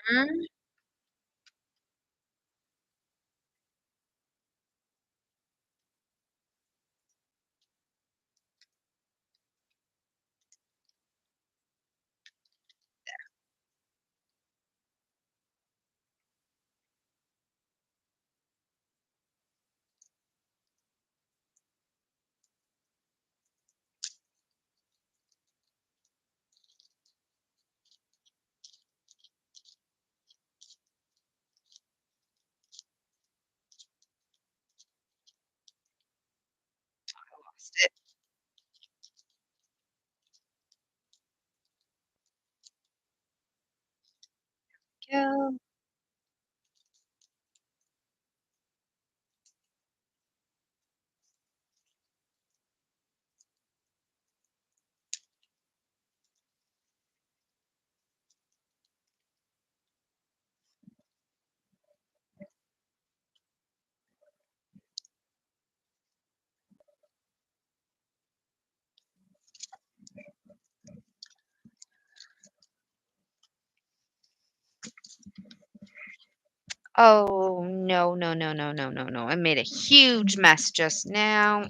Oh, no, no, no, no, no, no, no. I made a huge mess just now.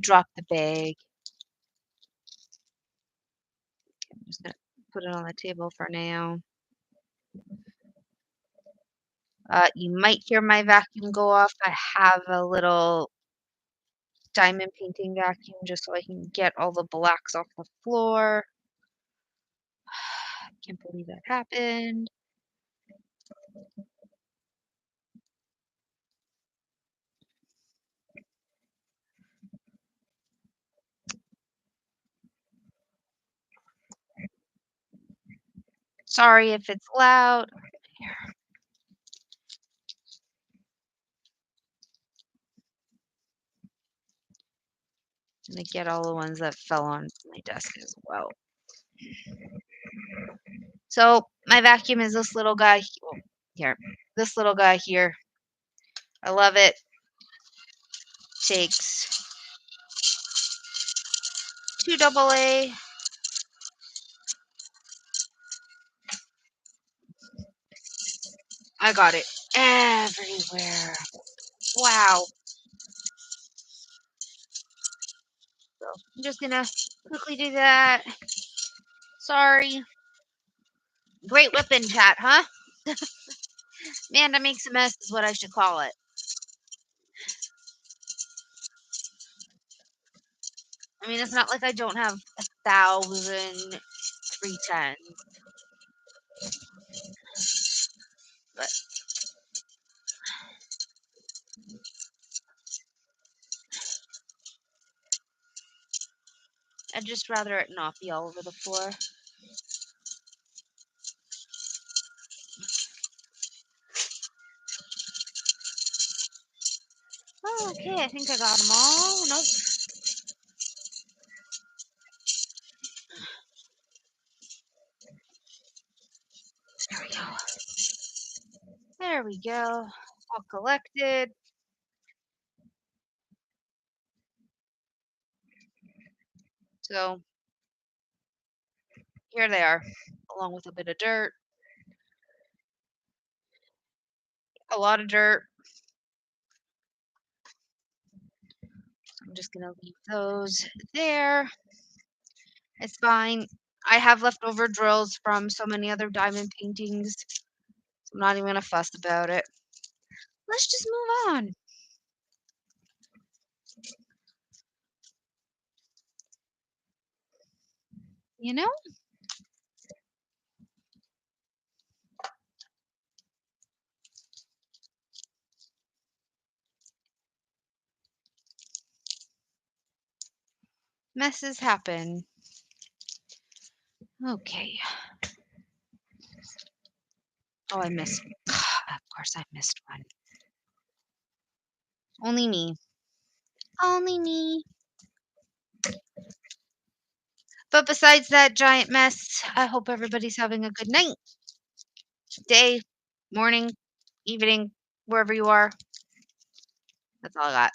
Drop the bag. I'm just gonna put it on the table for now. You might hear my vacuum go off. I have a little diamond painting vacuum just so I can get all the blacks off the floor. Can't believe that happened. Sorry if it's loud. Here, I'm gonna get all the ones that fell on my desk as well. So my vacuum is this little guy here. This little guy here. I love it. Takes two double A. I got it everywhere. Wow. So I'm just gonna quickly do that. Sorry. Great whip and chat, huh? Amanda makes a mess is what I should call it. I mean, it's not like I don't have 1,000 310s, but I'd just rather it not be all over the floor. Oh, okay, I think I got them all. Nope. There we go. There we go. All collected. So here they are, along with a bit of dirt, a lot of dirt. I'm just gonna leave those there. It's fine. I have leftover drills from so many other diamond paintings, so I'm not even gonna fuss about it. Let's just move on. You know? Messes happen. Okay. Oh, I missed. Of course, I missed one. Only me. Only me. But besides that giant mess, I hope everybody's having a good night, day, morning, evening, wherever you are. That's all I got.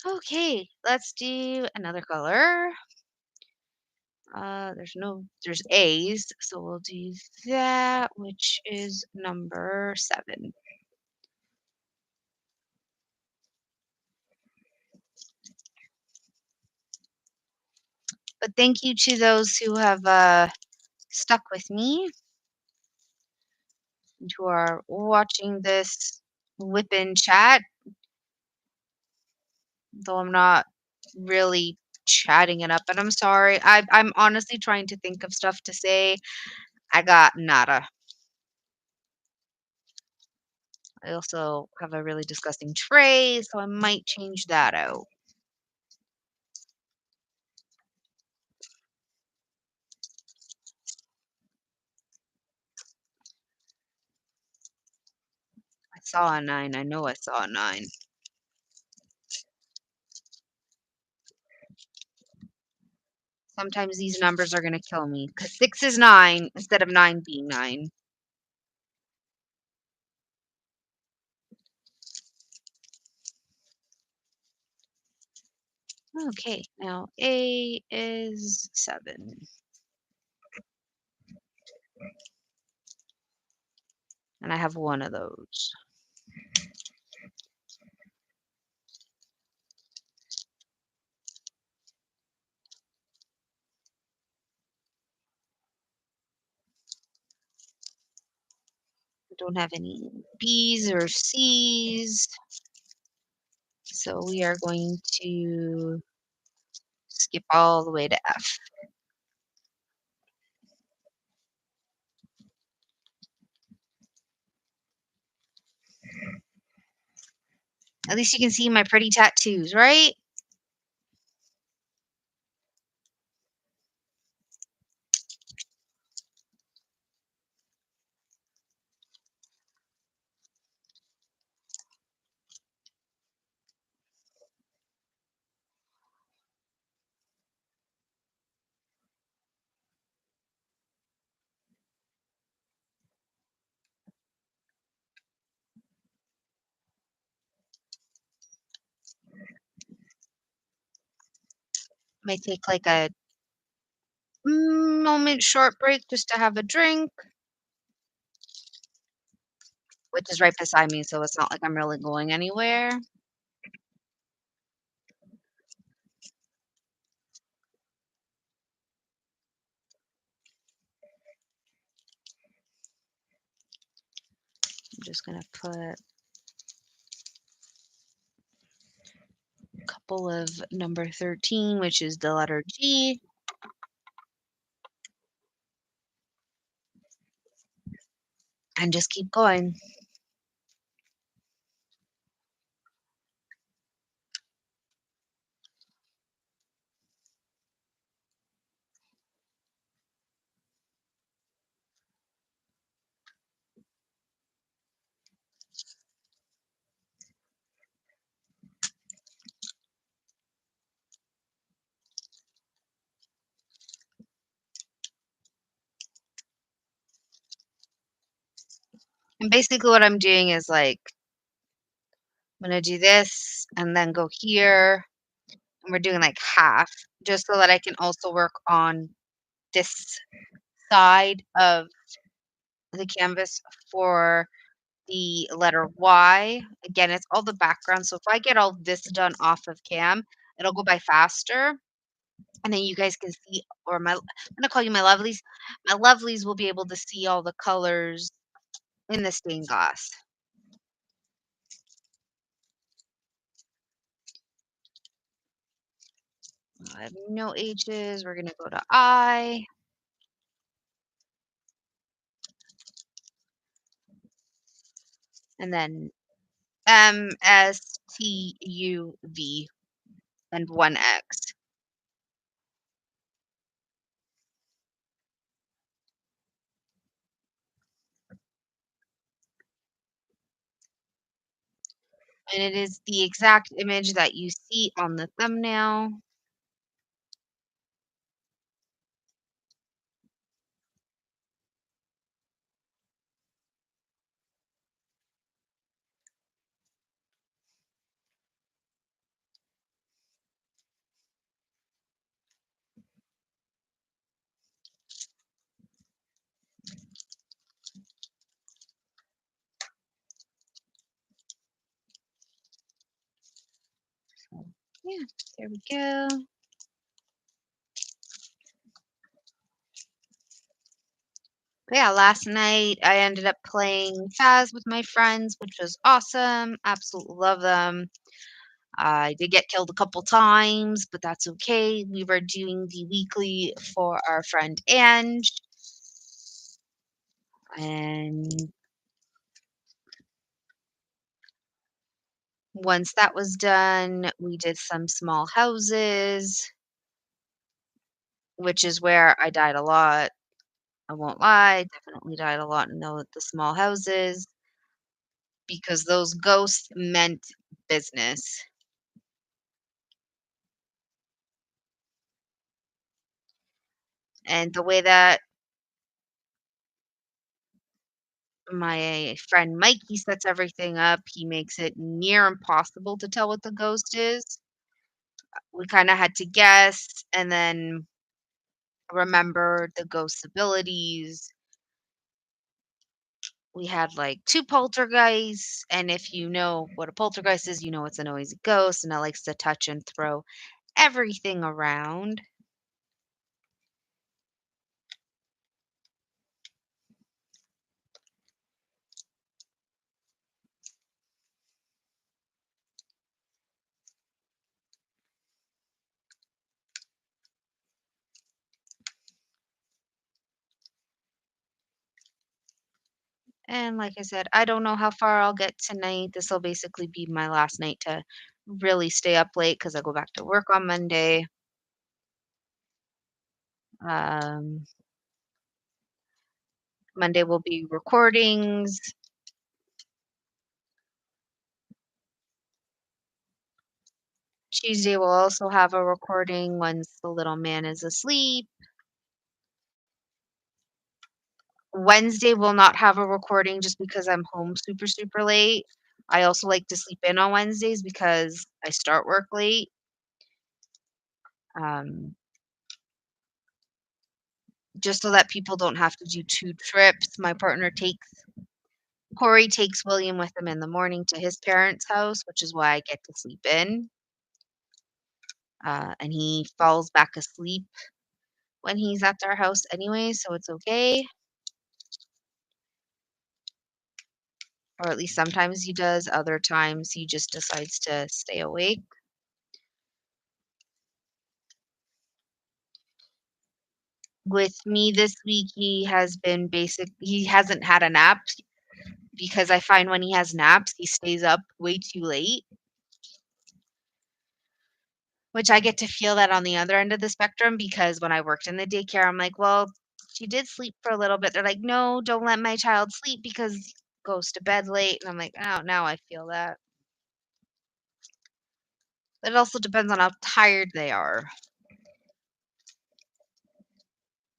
Okay, let's do another color. There's A's, so we'll do that, which is number 7. But thank you to those who have stuck with me and who are watching this whip in chat, though I'm not really chatting it up. And I'm sorry. I'm honestly trying to think of stuff to say. I got nada. I also have a really disgusting tray, so I might change that out. I saw a 9. I know I saw a 9. Sometimes these numbers are going to kill me because 6 is 9 instead of 9 being 9. Okay, now A is 7. and I have one of those. I don't have any B's or C's, so we are going to skip all the way to F. At least you can see my pretty tattoos, right? Might take like a moment short break just to have a drink, which is right beside me, so it's not like I'm really going anywhere. I'm just gonna put a couple of number 13, which is the letter G, and just keep going. And basically what I'm doing is like, I'm gonna do this and then go here, and we're doing like half, just so that I can also work on this side of the canvas for the letter Y. Again, it's all the background, so if I get all this done off of cam, it'll go by faster, and then you guys can see, or I'm gonna call you my lovelies. My lovelies will be able to see all the colors in the stained glass. I have no H's. We're gonna go to I, and then MSTUV and one X. And it is the exact image that you see on the thumbnail. So, yeah, there we go. But yeah, last night I ended up playing Faz with my friends, which was awesome. Absolutely love them. I did get killed a couple times, but that's okay. We were doing the weekly for our friend Ange, and once that was done, we did some small houses, which is where I died a lot. I won't lie, definitely died a lot in the small houses because those ghosts meant business. And the way that my friend Mikey sets everything up, he makes it near impossible to tell what the ghost is. We kind of had to guess and then remember the ghost's abilities, we had like two poltergeists, and if you know what a poltergeist is, you know it's a noisy ghost, and it likes to touch and throw everything around. And like I said, I don't know how far I'll get tonight. This will basically be my last night to really stay up late because I go back to work on Monday. Um, Monday will be recordings. Tuesday will also have a recording once the little man is asleep. Wednesday will not have a recording just because I'm home super, super late. I also like to sleep in on Wednesdays because I start work late. Um, just so that people don't have to do 2 trips. My partner takes Corey takes William with him in the morning to his parents' house, which is why I get to sleep in. And he falls back asleep when he's at their house anyway, so it's okay. Or at least sometimes he does. Other times he just decides to stay awake. With me this week, he hasn't had a nap because I find when he has naps, he stays up way too late, which I get to feel that on the other end of the spectrum because when I worked in the daycare, I'm like, "Well, she did sleep for a little bit." They're like, "No, don't let my child sleep because goes to bed late." And I'm like, "Oh, now I feel that." But it also depends on how tired they are,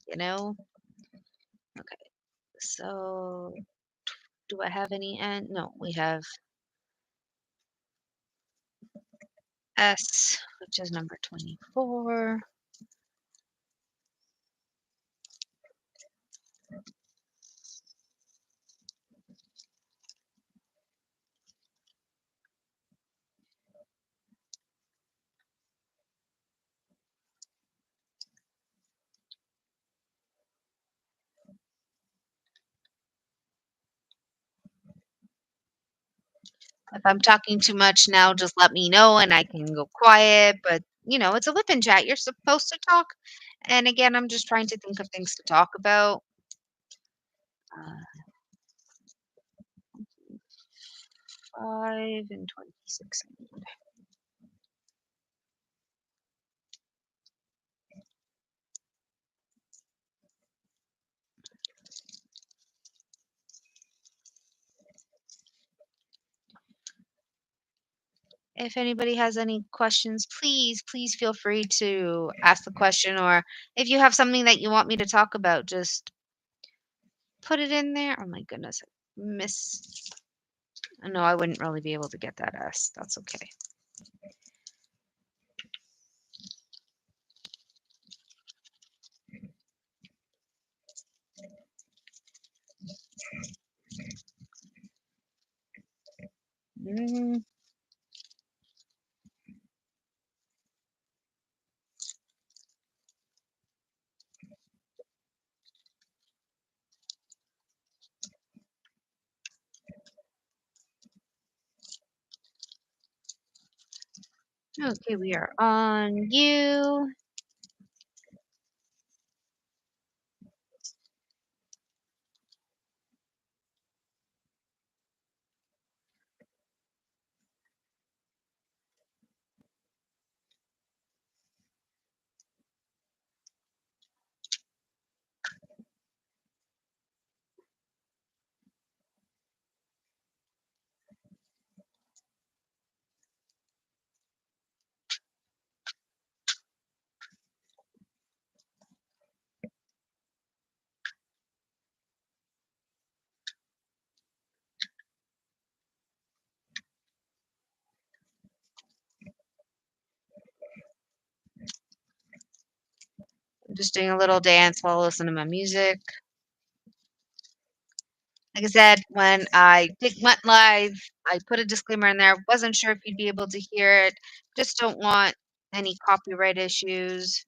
you know? Okay. So, do I have any N? No, we have S, which is number 24. If I'm talking too much now, just let me know and I can go quiet. But, it's a WIP and Chat. You're supposed to talk. And again, I'm just trying to think of things to talk about. Uh, 5 and 26. If anybody has any questions, please, please feel free to ask the question. Or if you have something that you want me to talk about, just put it in there. Oh my goodness. Miss. No, I wouldn't really be able to get that S. That's okay. Mm, okay, we are on you. I'm just doing a little dance while I listen to my music. Like I said, when I went live, I put a disclaimer in there. Wasn't sure if you'd be able to hear it. Just don't want any copyright issues.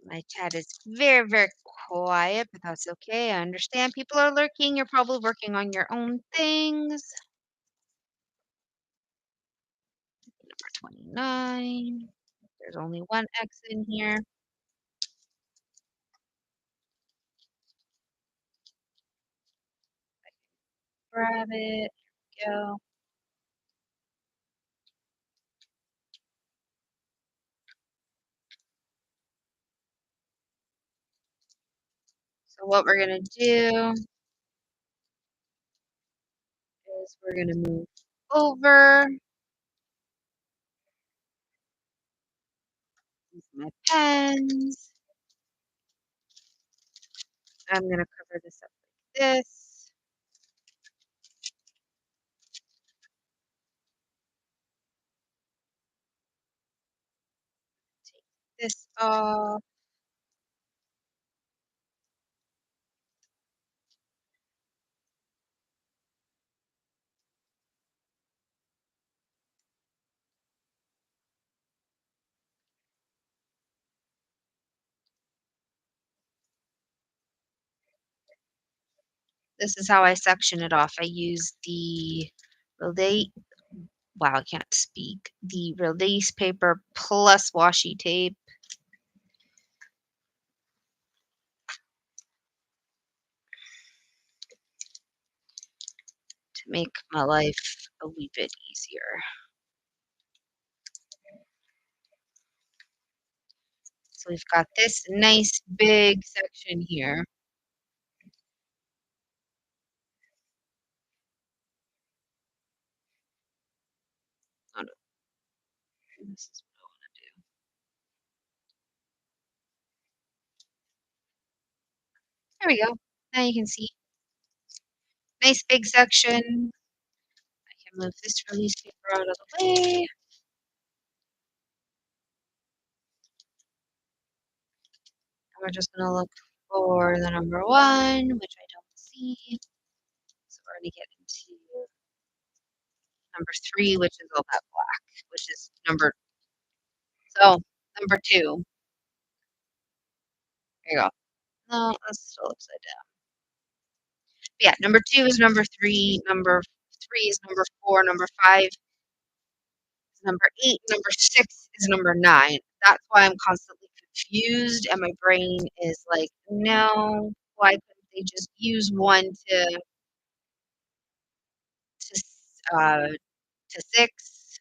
My chat is very, very quiet, but that's okay. I understand people are lurking. You're probably working on your own things. Number 29. There's only one X in here. Grab it. Go. So what we're gonna do is we're gonna move over. Use my pens. I'm gonna cover this up like this. Take this off. This is how I section it off. I use the relate. Wow, I can't speak. The release paper plus washi tape to make my life a wee bit easier. So we've got this nice big section here. Oh, no, this is what I want to do. There we go. Now you can see. Nice big section. I can move this release paper out of the way. And we're just going to look for the number 1, which I don't see. So we're going to get into number 3, which is all that black, which is number 2. There you go. No, that's still upside down. But yeah, number 2 is number 3, number 3 is number 4, number 5 is number 8, number 6 is number 9. That's why I'm constantly confused, and my brain is like, no, why couldn't they just use 1 to uh, to 6?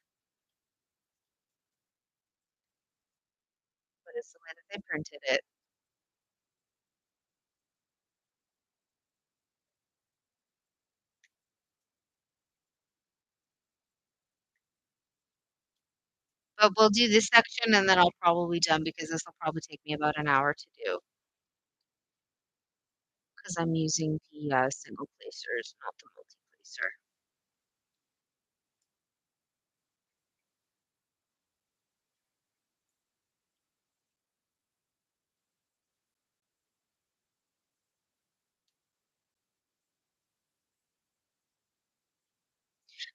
But it's the way that they printed it. But we'll do this section, and then I'll probably be done because this will probably take me about an hour to do because I'm using the single placers, not the multi-placer.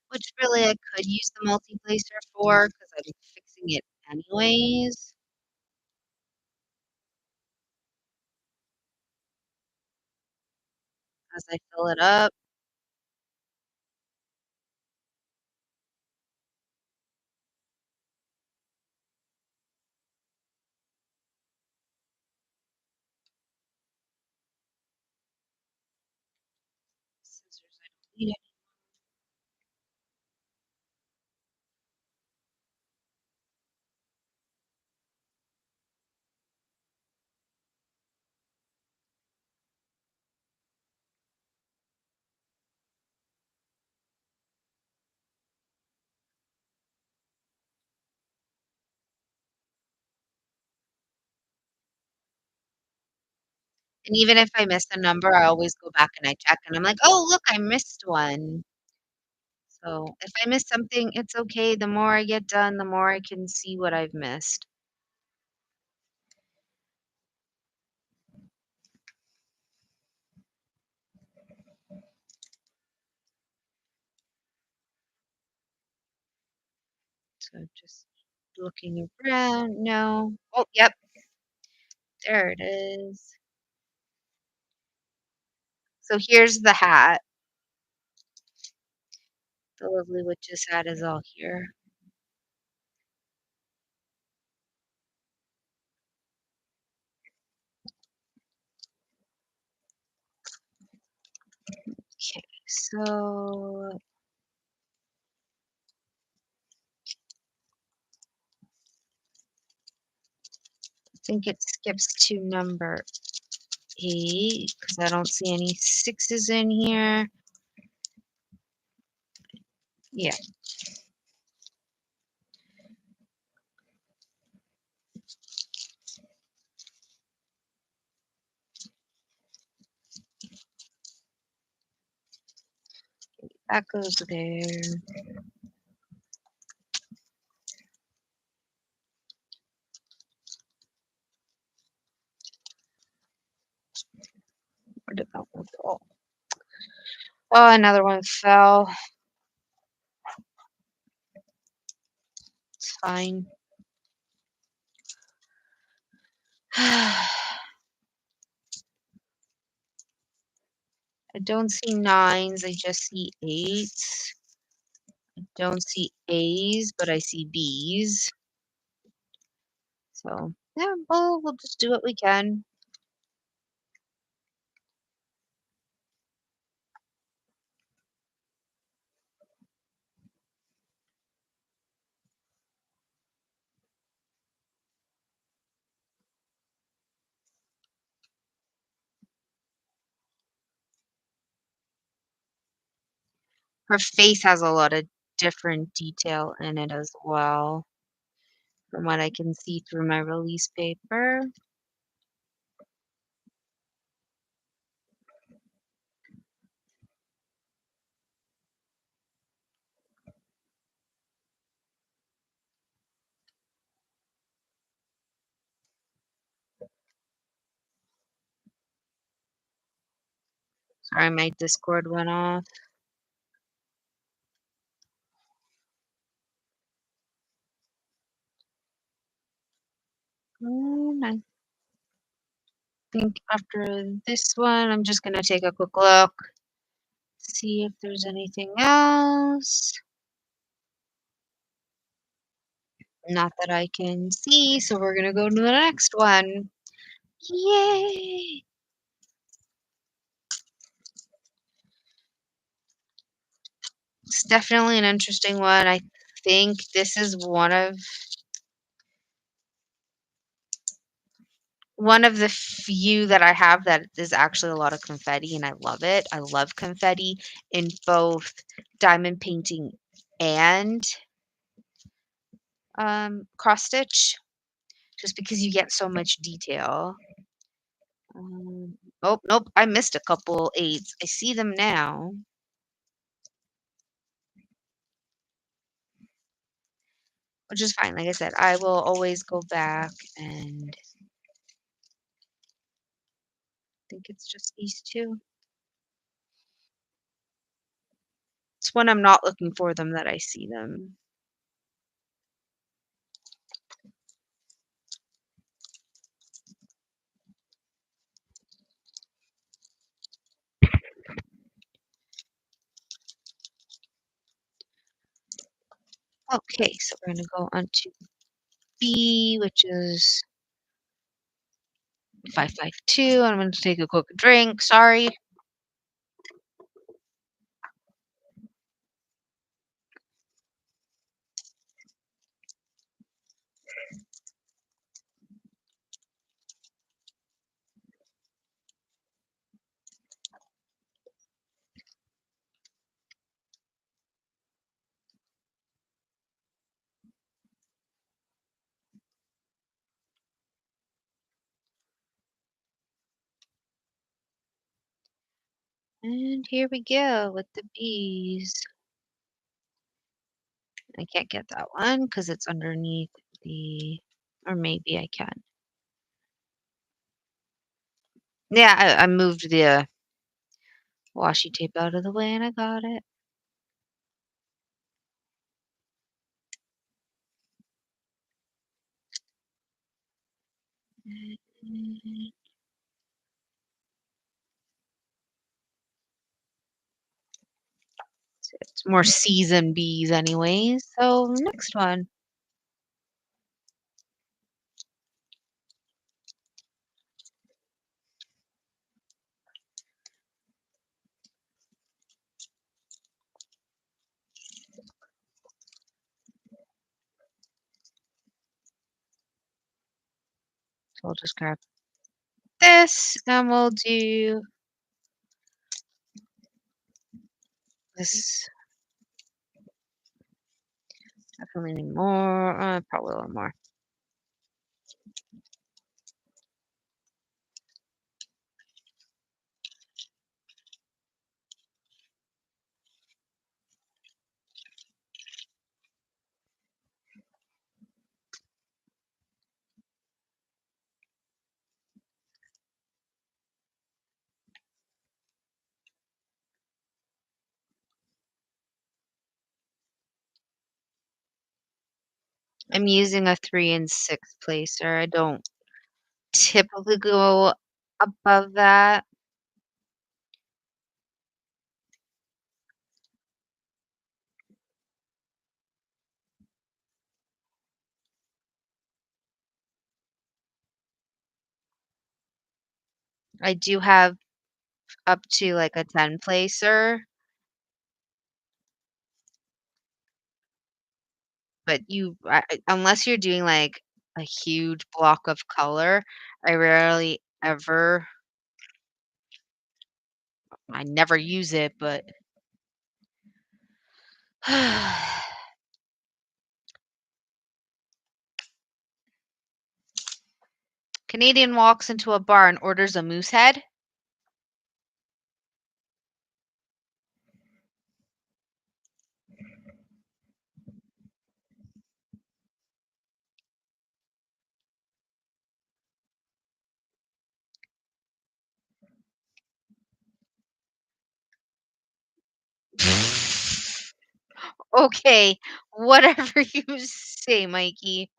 Which really I could use the multi-placer for because I'm fixing it anyways. As I fill it up. Scissors, I don't need it. And even if I miss a number, I always go back and I check and I'm like, "Oh, look, I missed one." So, if I miss something, it's okay. The more I get done, the more I can see what I've missed. So, just looking around. No. Oh, yep, there it is. So, here's the hat. The lovely witch's hat is all here. Okay, so I think it skips to number 8 because I don't see any 6s in here. Yeah, that goes there. Where did that one go? Oh, another one fell. It's fine. I don't see 9s, I just see 8s. Don't see A's, but I see B's. So, yeah, we'll just do what we can. Her face has a lot of different detail in it as well, from what I can see through my release paper. Sorry, my Discord went off. I think after this one, I'm just gonna take a quick look, see if there's anything else. Not that I can see, so we're gonna go to the next one. Yay! It's definitely an interesting one. I think this is one of the few that I have that is actually a lot of confetti, and I love it. I love confetti in both diamond painting and cross stitch, just because you get so much detail. Oh, nope, I missed a couple eights. I see them now, which is fine. Like I said, I will always go back and think it's just these two. It's when I'm not looking for them that I see them. Okay, so we're gonna go on to B, which is 552. I'm gonna take a quick drink. Sorry. And here we go with the bees. I can't get that one because it's underneath the, or maybe I can. Yeah, I moved the washi tape out of the way and I got it. Mm, it's more seasoned bees anyways. So next one. So we'll just grab this and we'll do this. Definitely need more, probably a little more. I'm using a 3 and 6 placer. I don't typically go above that. I do have up to like a 10 placer, but unless you're doing like a huge block of color, I rarely ever, I never use it, but Canadian walks into a bar and orders a moose head. Okay, whatever you say, Mikey.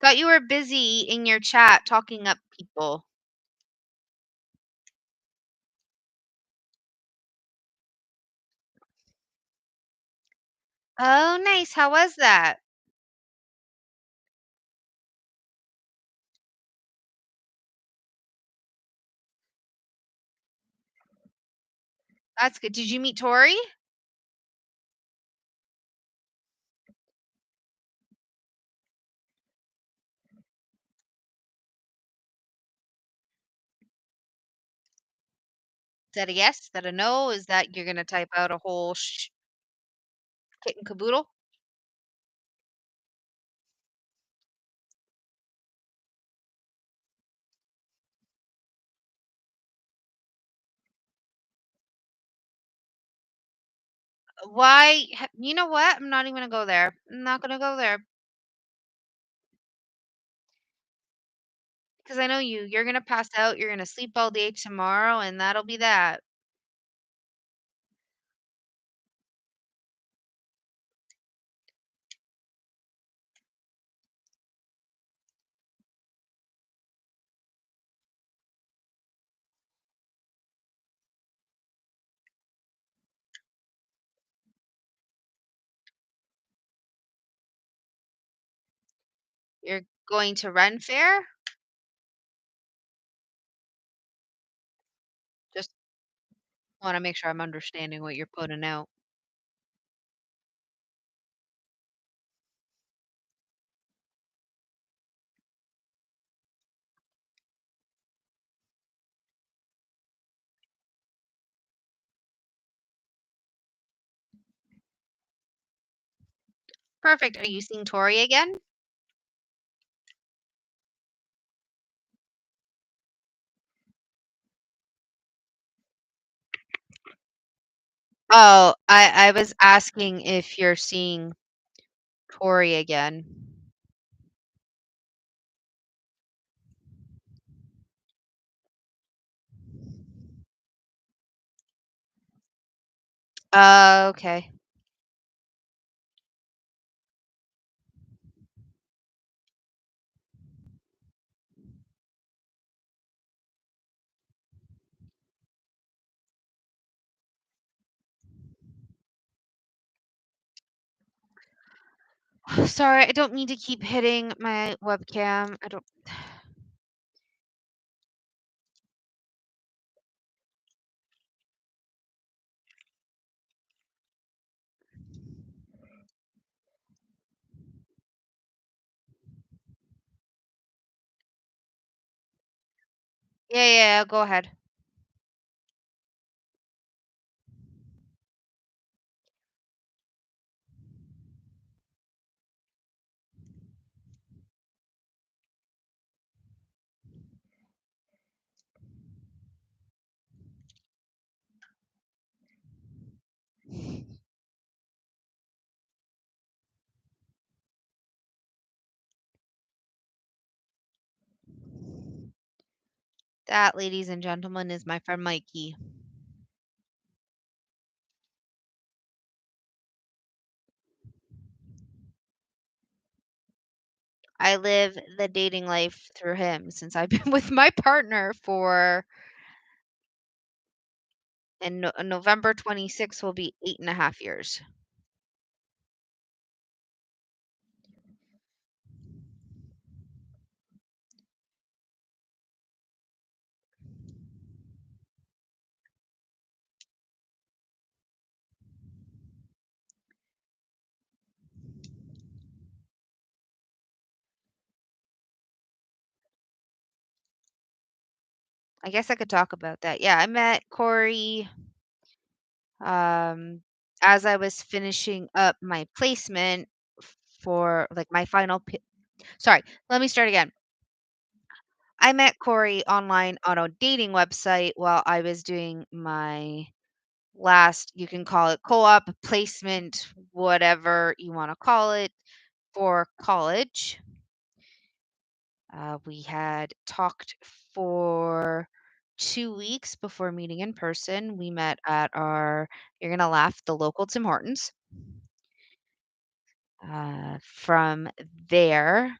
Thought you were busy in your chat talking up people. Oh, nice. How was that? That's good. Did you meet Tori? Is that a yes? Is that a no? Is that you're gonna type out a whole kit and caboodle? Why? You know what? I'm not even gonna go there. I'm not gonna go there because I know you. You're gonna pass out. You're gonna sleep all day tomorrow, and that'll be that. You're going to Ren Fair. Just want to make sure I'm understanding what you're putting out. Perfect. Are you seeing Tori again? Oh, I was asking if you're seeing Tori again. Okay. Sorry, I don't mean to keep hitting my webcam. I don't. Yeah, yeah, go ahead. That, ladies and gentlemen, is my friend Mikey. I live the dating life through him since I've been with my partner for, and November 26th will be 8.5 years. I guess I could talk about that. Yeah, I met Corey um, as I was finishing up my placement for like my final. Sorry, let me start again. I met Corey online on a dating website while I was doing my last, you can call it co-op placement, whatever you want to call it, for college. We had talked for 2 weeks before meeting in person. We met at our, you're going to laugh, the local Tim Hortons. From there,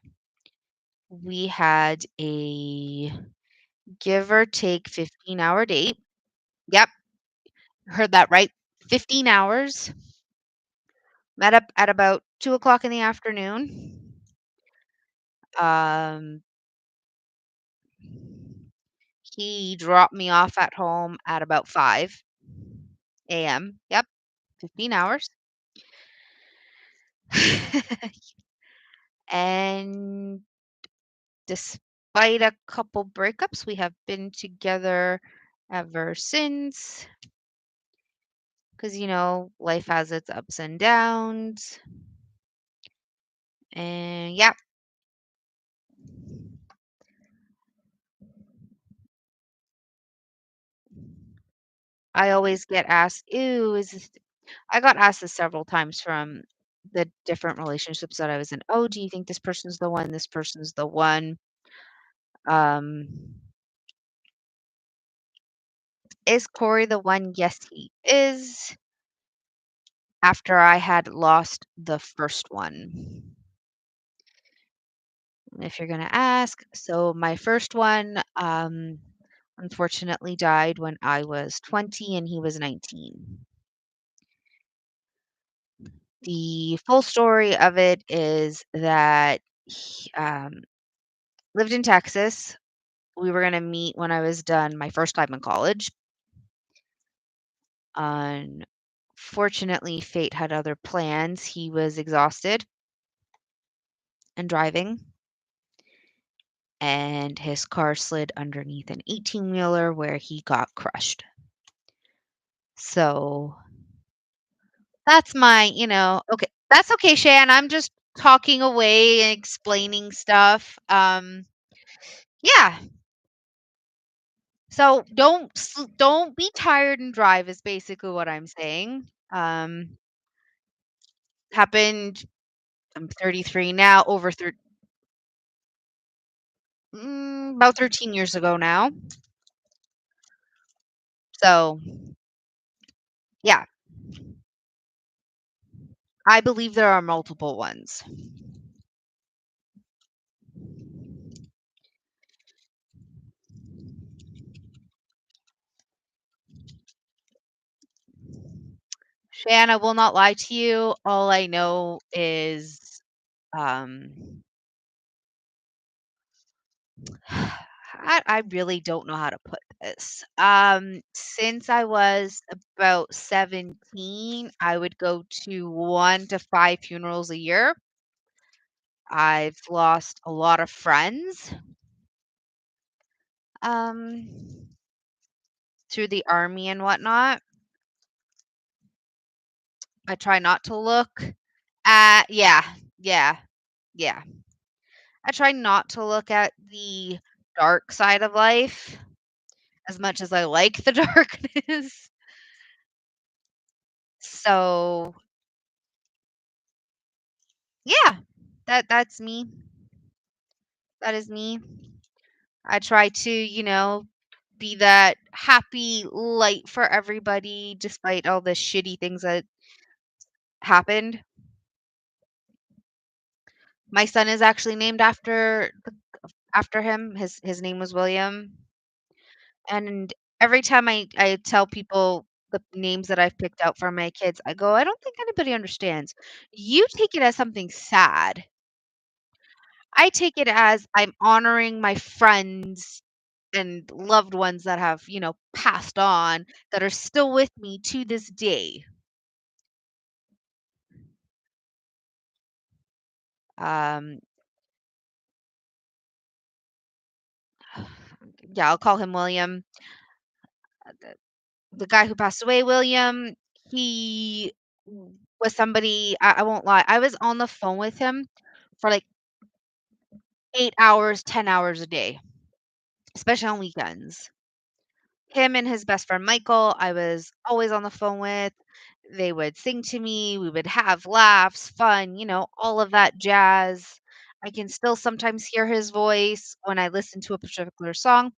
we had a give or take 15-hour date. Yep, heard that right. 15 hours. Met up at about 2 o'clock in the afternoon. Um, he dropped me off at home at about 5 a.m. Yep, 15 hours. And despite a couple breakups, we have been together ever since. Because, life has its ups and downs. And yeah, I always get asked, ew, is this, I got asked this several times from the different relationships that I was in. Oh, do you think this person's the one? This person's the one. Um, is Corey the one? Yes, he is. After I had lost the first one. If you're gonna ask, so my first one, unfortunately died when I was 20 and he was 19. The full story of it is that he, lived in Texas. We were gonna meet when I was done my first time in college. Unfortunately, fate had other plans. He was exhausted and driving, and his car slid underneath an 18-wheeler where he got crushed. So that's my, okay. That's okay, Shan. I'm just talking away and explaining stuff. Yeah. So don't be tired and drive is basically what I'm saying. Happened. I'm 33 now, about 13 years ago now. So yeah, I believe there are multiple ones. Shan, I will not lie to you. All I know is, um, I really don't know how to put this. Since I was about 17, I would go to 1 to 5 funerals a year. I've lost a lot of friends, um, through the army and whatnot. I try not to look at yeah, yeah, yeah. I try not to look at the dark side of life as much as I like the darkness. So, yeah, that's me. That is me. I try to, be that happy light for everybody despite all the shitty things that happened. My son is actually named after him. His name was William. And every time I tell people the names that I've picked out for my kids, I go, "I don't think anybody understands. You take it as something sad. I take it as I'm honoring my friends and loved ones that have, passed on that are still with me to this day." Um, yeah, I'll call him William. The guy who passed away, William, he was somebody, I won't lie. I was on the phone with him for like 8 hours, 10 hours a day, especially on weekends. Him and his best friend Michael, I was always on the phone with. They would sing to me, we would have laughs, fun, all of that jazz. I can still sometimes hear his voice when I listen to a particular song.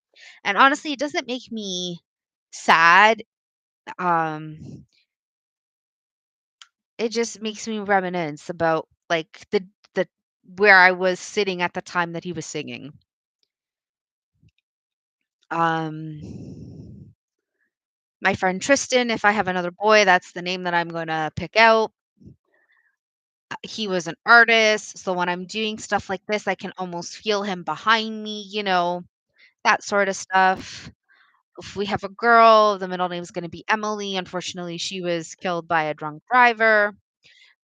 And honestly, it doesn't make me sad. Um, it just makes me reminisce about like the where I was sitting at the time that he was singing. Um My friend Tristan, if I have another boy, that's the name that I'm gonna pick out. He was an artist, so when I'm doing stuff like this, I can almost feel him behind me, that sort of stuff. If we have a girl, the middle name is gonna be Emily. Unfortunately, she was killed by a drunk driver,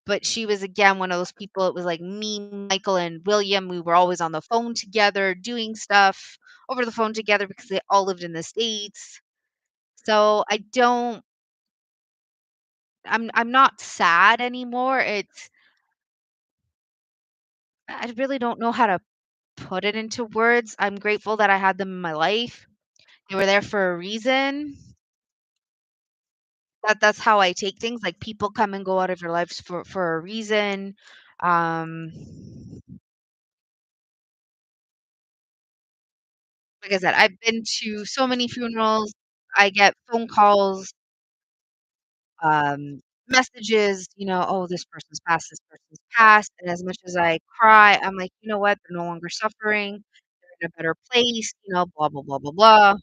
but she was again one of those people. It was like me, Michael, and William. We were always on the phone together, doing stuff over the phone together because they all lived in the States. So I'm not sad anymore. I really don't know how to put it into words. I'm grateful that I had them in my life. They were there for a reason. That's how I take things. Like people come and go out of your lives for a reason. Um, like I said, I've been to so many funerals. I get phone calls, messages, "Oh, this person's passed, this person's passed." And as much as I cry, I'm like, "You know what? They're no longer suffering. They're in a better place, blah, blah, blah, blah, blah."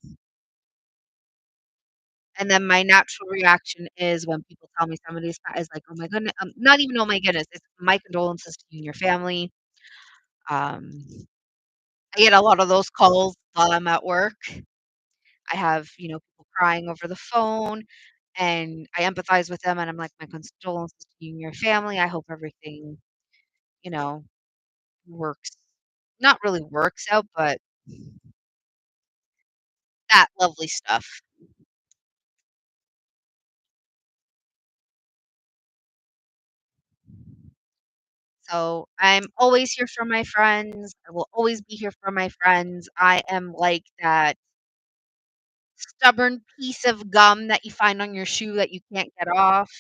And then my natural reaction is when people tell me somebody's is like, "Oh my goodness," not even, "Oh my goodness," it's my condolences to you and your family. Um, I get a lot of those calls while I'm at work. I have, people crying over the phone, and I empathize with them, and I'm like, "My condolences to you and your family. I hope everything, you know, works," not really works out, but that lovely stuff. So, I'm always here for my friends. I will always be here for my friends. I am like that stubborn piece of gum that you find on your shoe that you can't get off.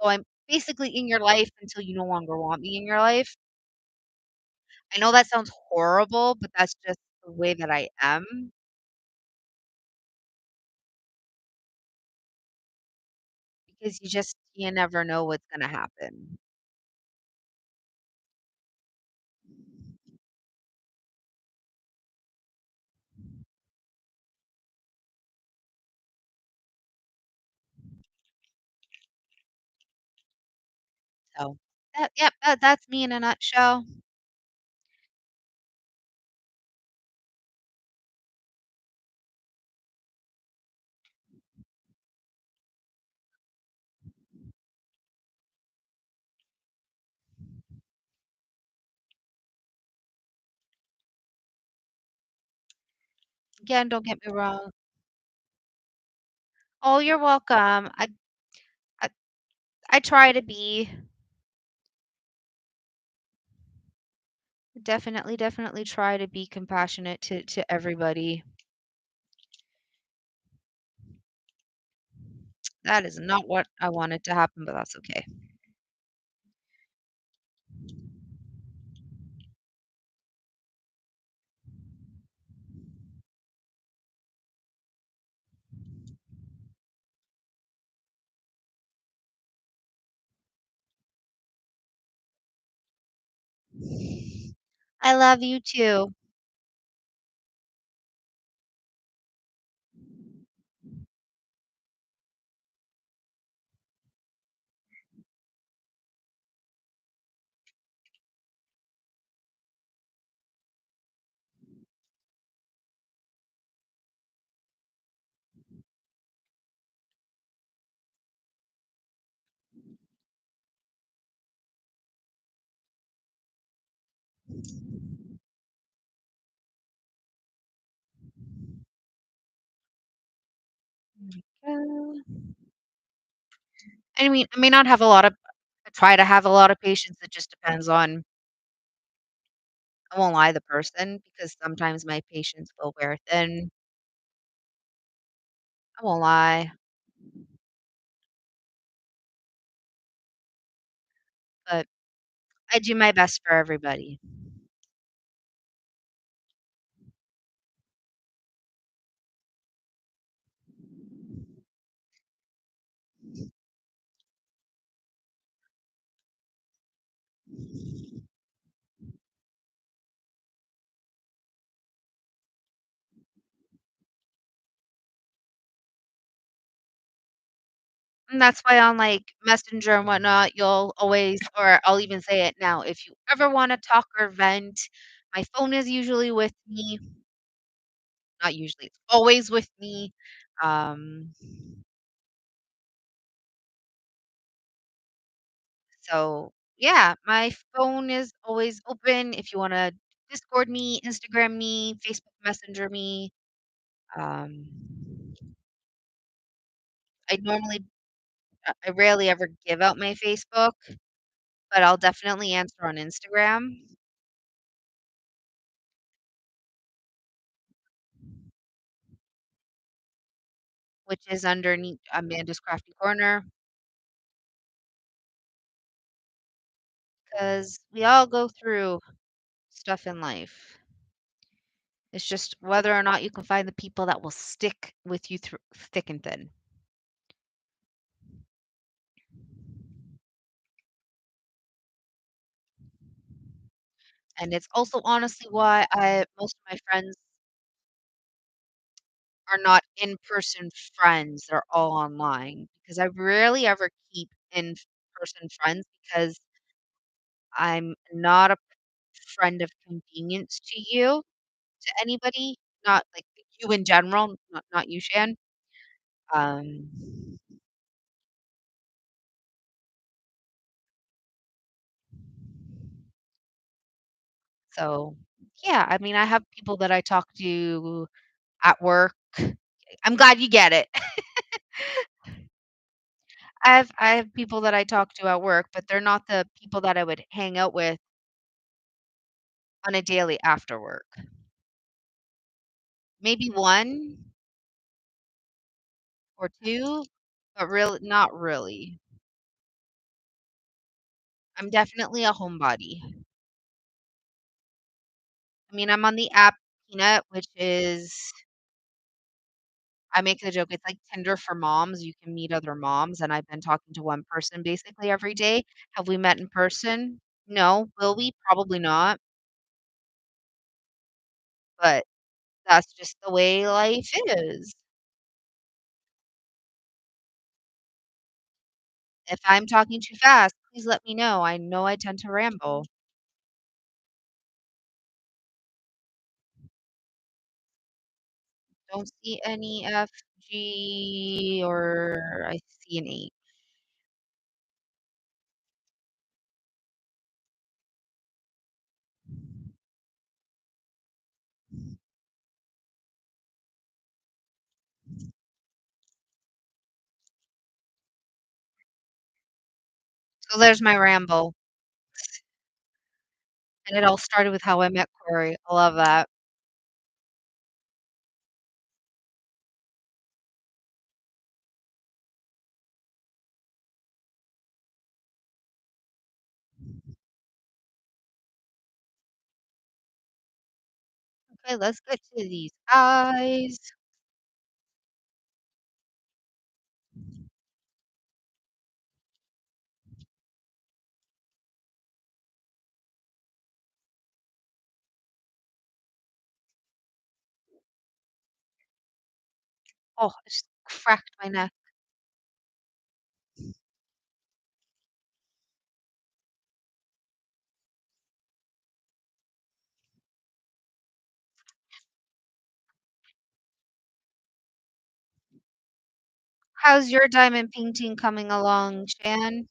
So I'm basically in your life until you no longer want me in your life. I know that sounds horrible, but that's just the way that I am because you never know what's gonna happen. So that's me in a nutshell. Again, don't get me wrong. Oh, you're welcome. I I try to be. Definitely try to be compassionate to everybody. That is not what I wanted to happen, but that's okay. I love you too. I may not have a lot of I try to have a lot of patience. It just depends on I won't lie, the person, because sometimes my patience will wear thin. I won't lie, but I do my best for everybody. And that's why on, like, Messenger and whatnot, you'll always or I'll even say it now, if you ever wanna talk or vent, my phone is usually with me. Not usually, it's always with me. Um, so, yeah, my phone is always open if you wanna Discord me, Instagram me, Facebook Messenger me. Um, I normally I rarely ever give out my Facebook, but I'll definitely answer on Instagram, which is underneath Amanda's Crafty Corner, because we all go through stuff in life. It's just whether or not you can find the people that will stick with you through thick and thin. And it's also honestly why I most of my friends are not in-person friends, they're all online, because I rarely ever keep in-person friends because I'm not a friend of convenience to you, to anybody, not like you in general, not you, Shan. Um, so, yeah, I mean, I have people that I talk to at work. I'm glad you get it. I have people that I talk to at work, but they're not the people that I would hang out with on a daily after work. Maybe 1 or 2, but really not really. I'm definitely a homebody. I mean, I'm on the app Peanut, which is I make the joke, it's like Tinder for moms. You can meet other moms, and I've been talking to one person basically every day. Have we met in person? No. Will we? Probably not, but that's just the way life is. If I'm talking too fast, please let me know. I know I tend to ramble. Don't see any F, G, or I see an H. So there's my ramble, and it all started with how I met Corey. I love that. Okay, let's get to these eyes. Oh, I just cracked my neck. How's your diamond painting coming along, Shan?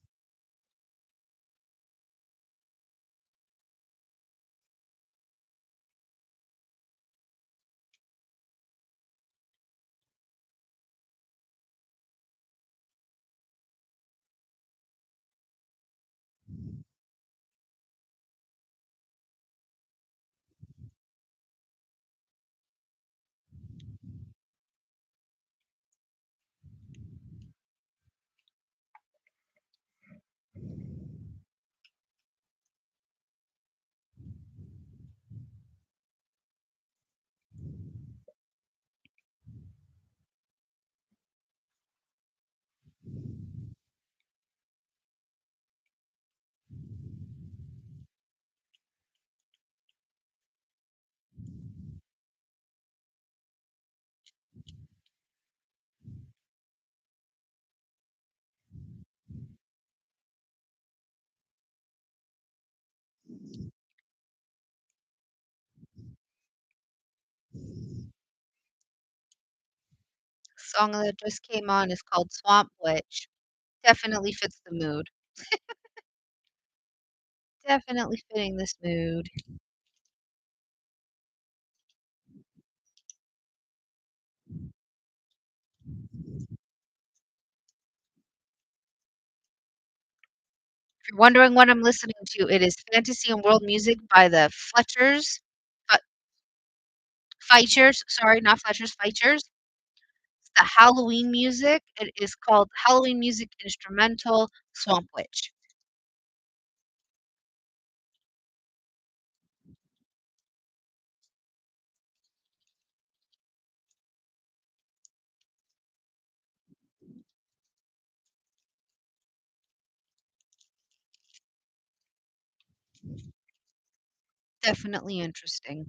Song that just came on is called Swamp Witch. Definitely fits the mood. Definitely fitting this mood. If you're wondering what I'm listening to, it is Fantasy and World Music by the Fletchers. F Feichers, sorry, not Fletchers, Feichers. It's the Halloween music. It is called Halloween Music Instrumental Swamp Witch. Definitely interesting.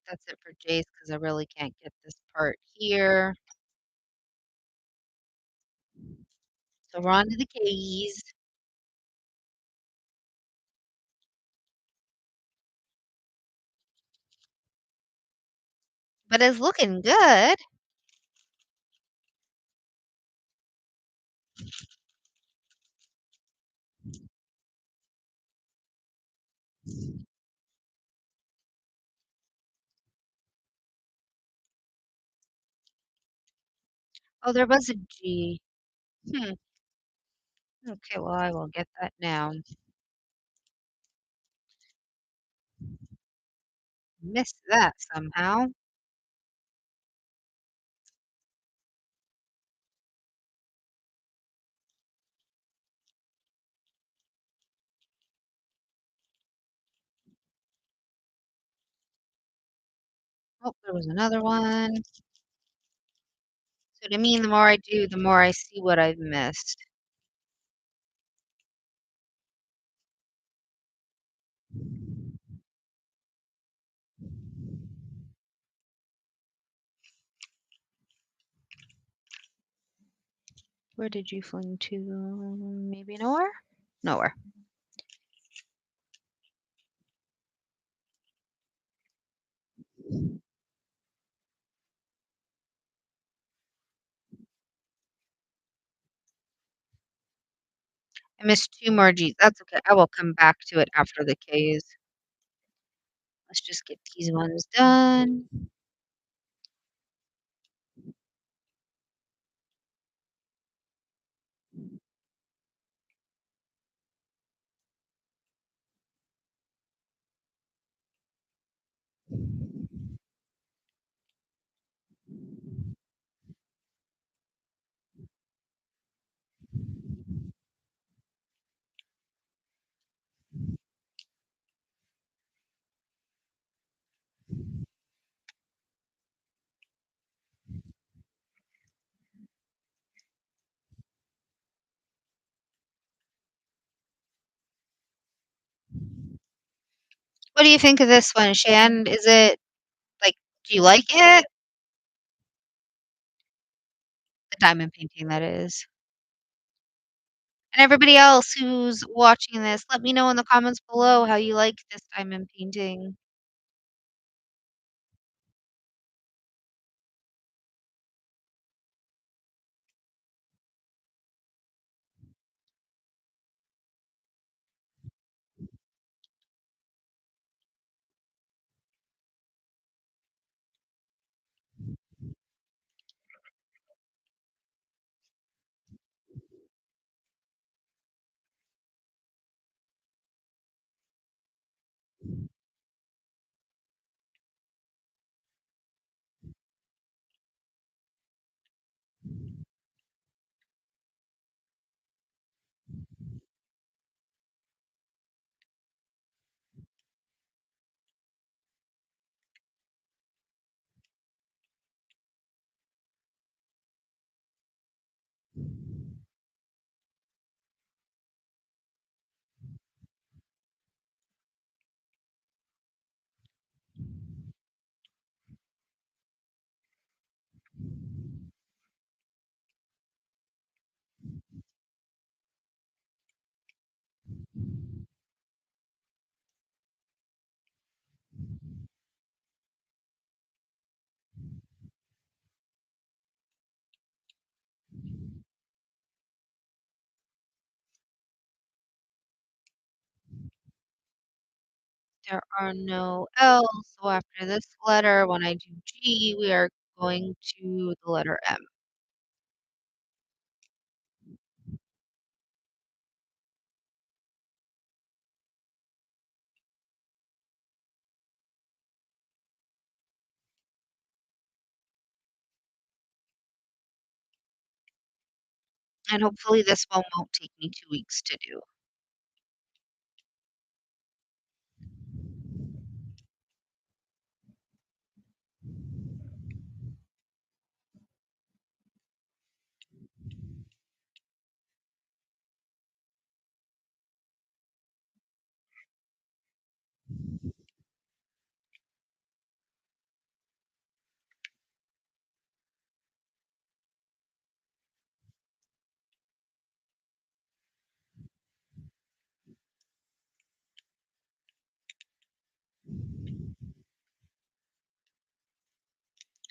That's it for Jace because I really can't get this part here. So we're on to the K's. But it's looking good. Oh, there was a G. Hmm. Okay, well, I will get that now. Missed that somehow. Oh, there was another one. So to me, the more I do, the more I see what I've missed. Where did you fling to? Maybe nowhere? Nowhere. I missed 2 more G's. That's okay. I will come back to it after the K's. Let's just get these ones done. What do you think of this one, Shan? Is it like, do you like it? The diamond painting, that is. And everybody else who's watching this, let me know in the comments below how you like this diamond painting. There are no L's, so after this letter, when I do G, we are going to the letter M. And hopefully this one won't take me 2 weeks to do.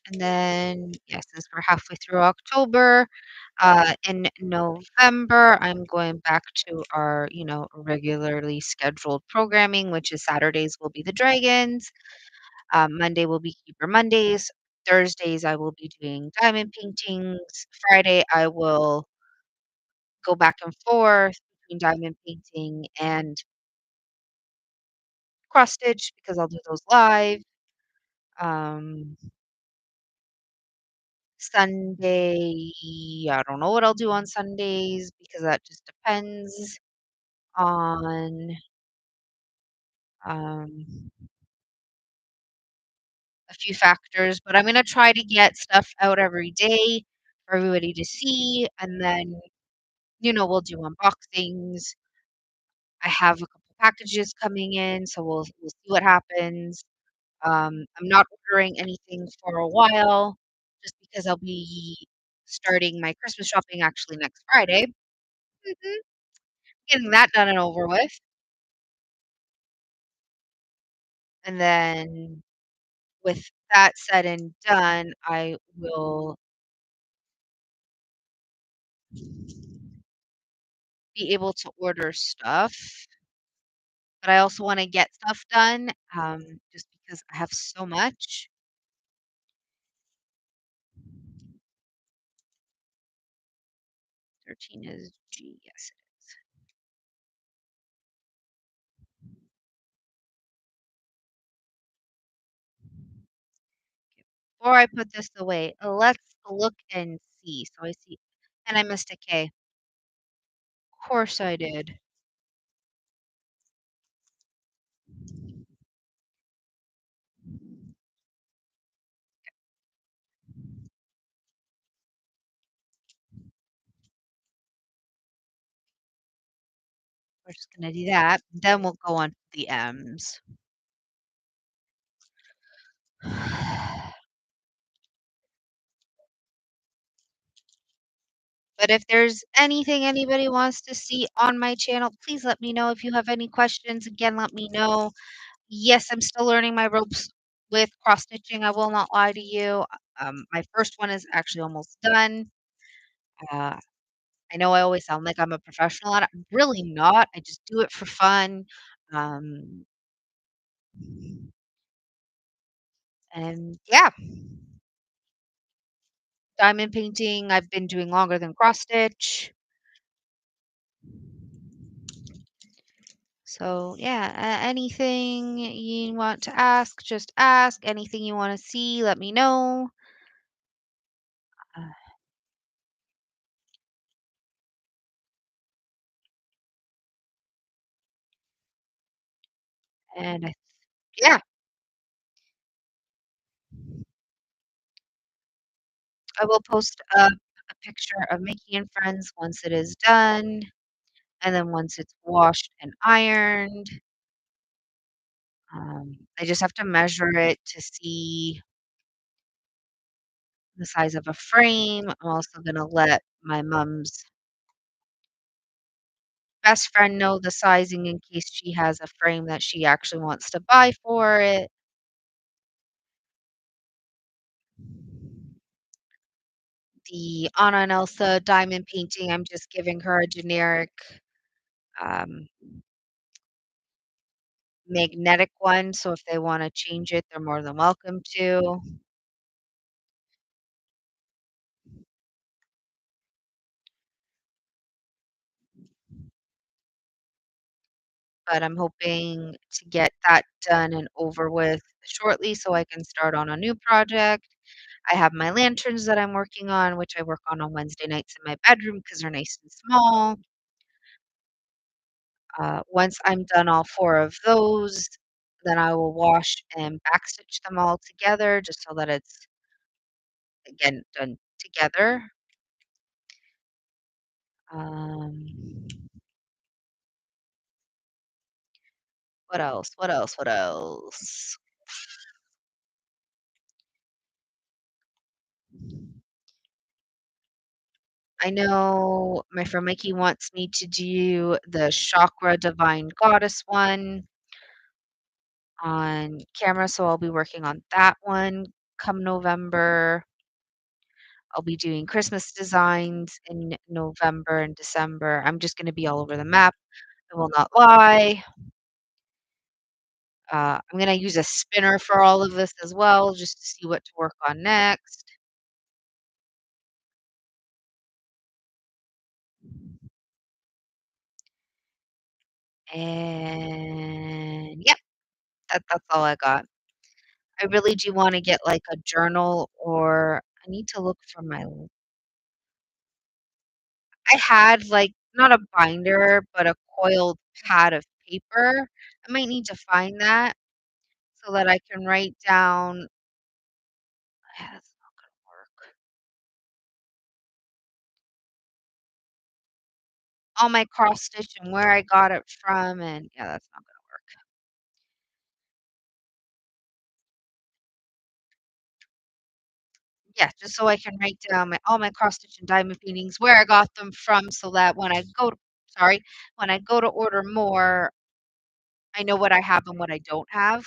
And then, yes, since we're halfway through October, in November, I'm going back to our, regularly scheduled programming, which is Saturdays will be the Dragons, Monday will be Keeper Mondays, Thursdays, I will be doing diamond paintings. Friday, I will go back and forth between diamond painting and cross stitch because I'll do those live. Um, Sunday, I don't know what I'll do on Sundays because that just depends on um, a few factors. But I'm gonna try to get stuff out every day for everybody to see, and then we'll do unboxings. I have a couple packages coming in, so we'll see what happens. I'm not ordering anything for a while just because I'll be starting my Christmas shopping actually next Friday. Mhm. Getting that done and over with. And then with that said and done, I will be able to order stuff. But I also want to get stuff done just because I have so much. 13 is G, yes. Before I put this away, let's look and see. So I see, and I missed a K. Of course I did. We're just gonna do that. Then we'll go on to the M's. But if there's anything anybody wants to see on my channel, please let me know. If you have any questions, again, let me know. Yes, I'm still learning my ropes with cross stitching. I will not lie to you. My first one is actually almost done. Uh, I know I always sound like I'm a professional at it. I'm really not. I just do it for fun. Um, and yeah, diamond painting I've been doing longer than cross stitch. So yeah, anything you want to ask, just ask. Anything you want to see, let me know. Uh, and yeah, I will post up a picture of Making and Friends once it is done, and then once it's washed and ironed. I just have to measure it to see the size of a frame. I'm also gonna let my mom's best friend know the sizing in case she has a frame that she actually wants to buy for it. The Anna and Elsa diamond painting, I'm just giving her a generic, um, magnetic one, so if they wanna change it, they're more than welcome to. But I'm hoping to get that done and over with shortly so I can start on a new project. I have my lanterns that I'm working on, which I work on Wednesday nights in my bedroom because 'cause they're nice and small. Once I'm done all 4 of those, then I will wash and backstitch them all together just so that it's, again, done together. Um, what else? What else? What else? I know my friend Mikey wants me to do the Chakra Divine Goddess one on camera, so I'll be working on that one come November. I'll be doing Christmas designs in November and December. I'm just gonna be all over the map. I will not lie. I'm gonna use a spinner for all of this as well, just to see what to work on next. And yep, that's all I got. I really do wanna get, like, a journal or I need to look for my I had, like, not a binder, but a coiled pad of paper. I might need to find that so that I can write down that's not gonna work. All my cross stitch and where I got it from, and yeah, that's not gonna work. Yeah, just so I can write down all my cross stitch and diamond paintings, where I got them from, so that when I go to order more, I know what I have and what I don't have.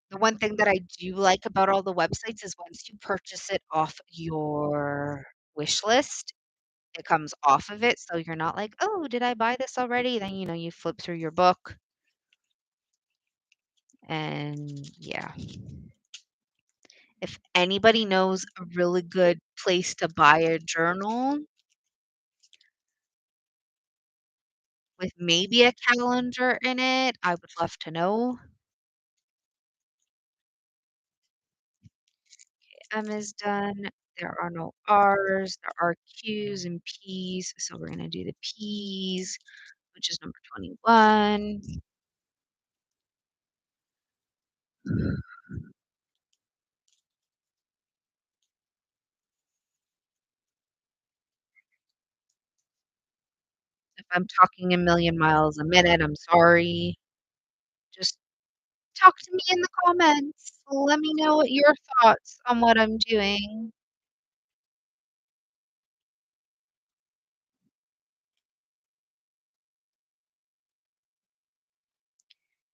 The one thing that I do like about all the websites is once you purchase it off your wish list, it comes off of it, so you're not like, "Oh, did I buy this already?" Then, you flip through your book, and yeah. If anybody knows a really good place to buy a journal with maybe a calendar in it, I would love to know. M is done. There are no R's, there are Q's and P's, so we're gonna do the P's, which is number 21. If I'm talking a million miles a minute, I'm sorry. Just talk to me in the comments. Let me know what your thoughts on what I'm doing.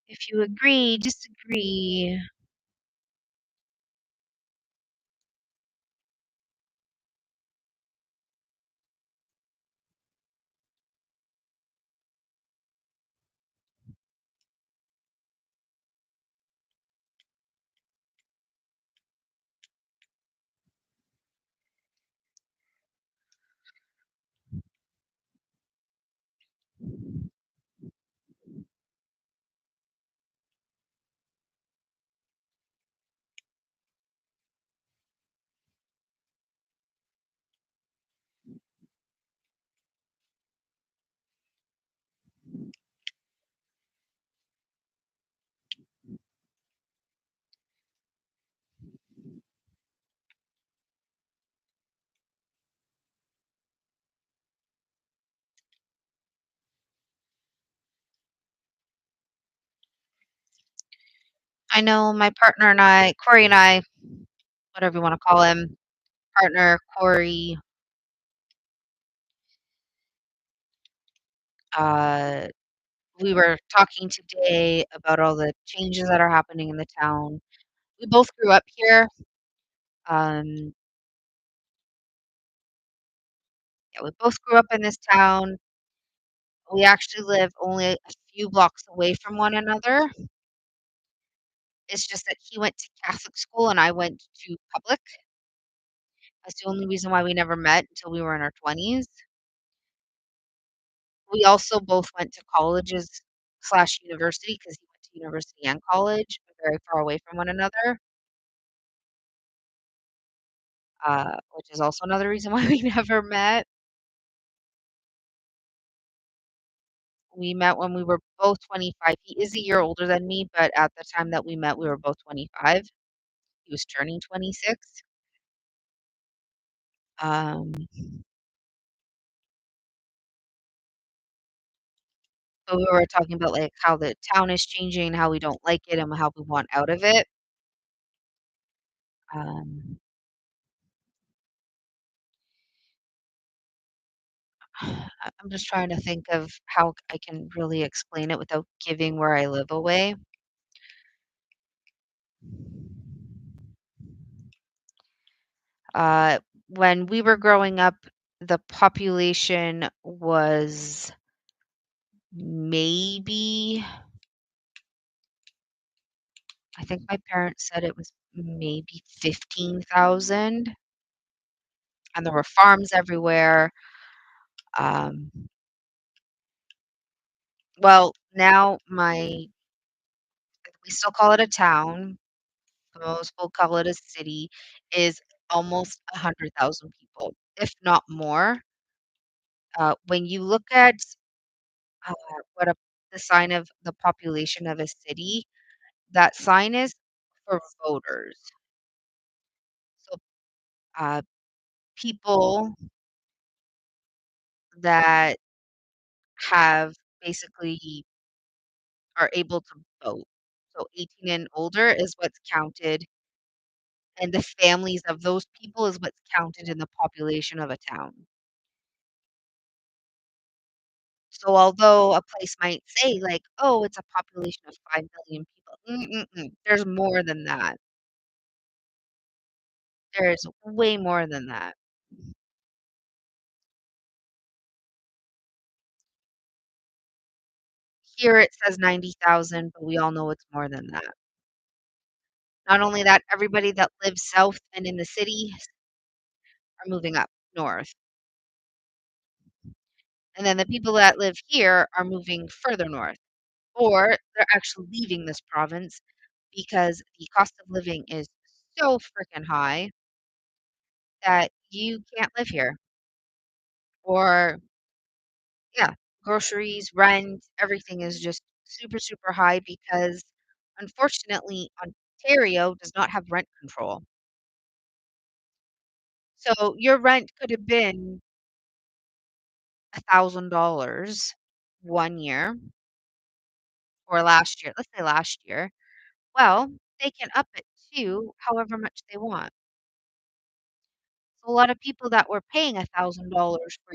If you agree, disagree. I know my partner and I, Corey and I, whatever you wanna call him, partner, Corey, uh, we were talking today about all the changes that are happening in the town. We both grew up here. Um, yeah, we both grew up in this town. We actually live only a few blocks away from one another. It's just that he went to Catholic school and I went to public. That's the only reason why we never met until we were in our 20s. We also both went to colleges slash university because he went to university and college, very far away from one another, which is also another reason why we never met. We met when we were both 25. He is a year older than me, but at the time that we met, we were both 25. He was turning 26. Um, but we were talking about, like, how the town is changing, how we don't like it, and how we want out of it. Um, I'm just trying to think of how I can really explain it without giving where I live away. Uh, when we were growing up, the population was maybe I think my parents said it was maybe 15,000, and there were farms everywhere. Um, well, now we still call it a town, most will call it a city, is almost 100,000 people, if not more. When you look at, uh, what a the sign of the population of a city, that sign is for voters. So, uh, people that have basically are able to vote. So 18 and older is what's counted, and the families of those people is what's counted in the population of a town. So although a place might say like, "Oh, it's a population of 5,000,000 people," there's more than that. There's way more than that. Here it says 90,000, but we all know it's more than that. Not only that, everybody that lives south and in the city are moving up north, and then the people that live here are moving further north, or they're actually leaving this province because the cost of living is so freaking high that you can't live here. Or yeah, groceries, rent, everything is just super, super high because unfortunately, Ontario does not have rent control. So your rent could have been $1,000 one year or last year. Let's say last year. Well, they can up it to however much they want. So a lot of people that were paying $1,000 for,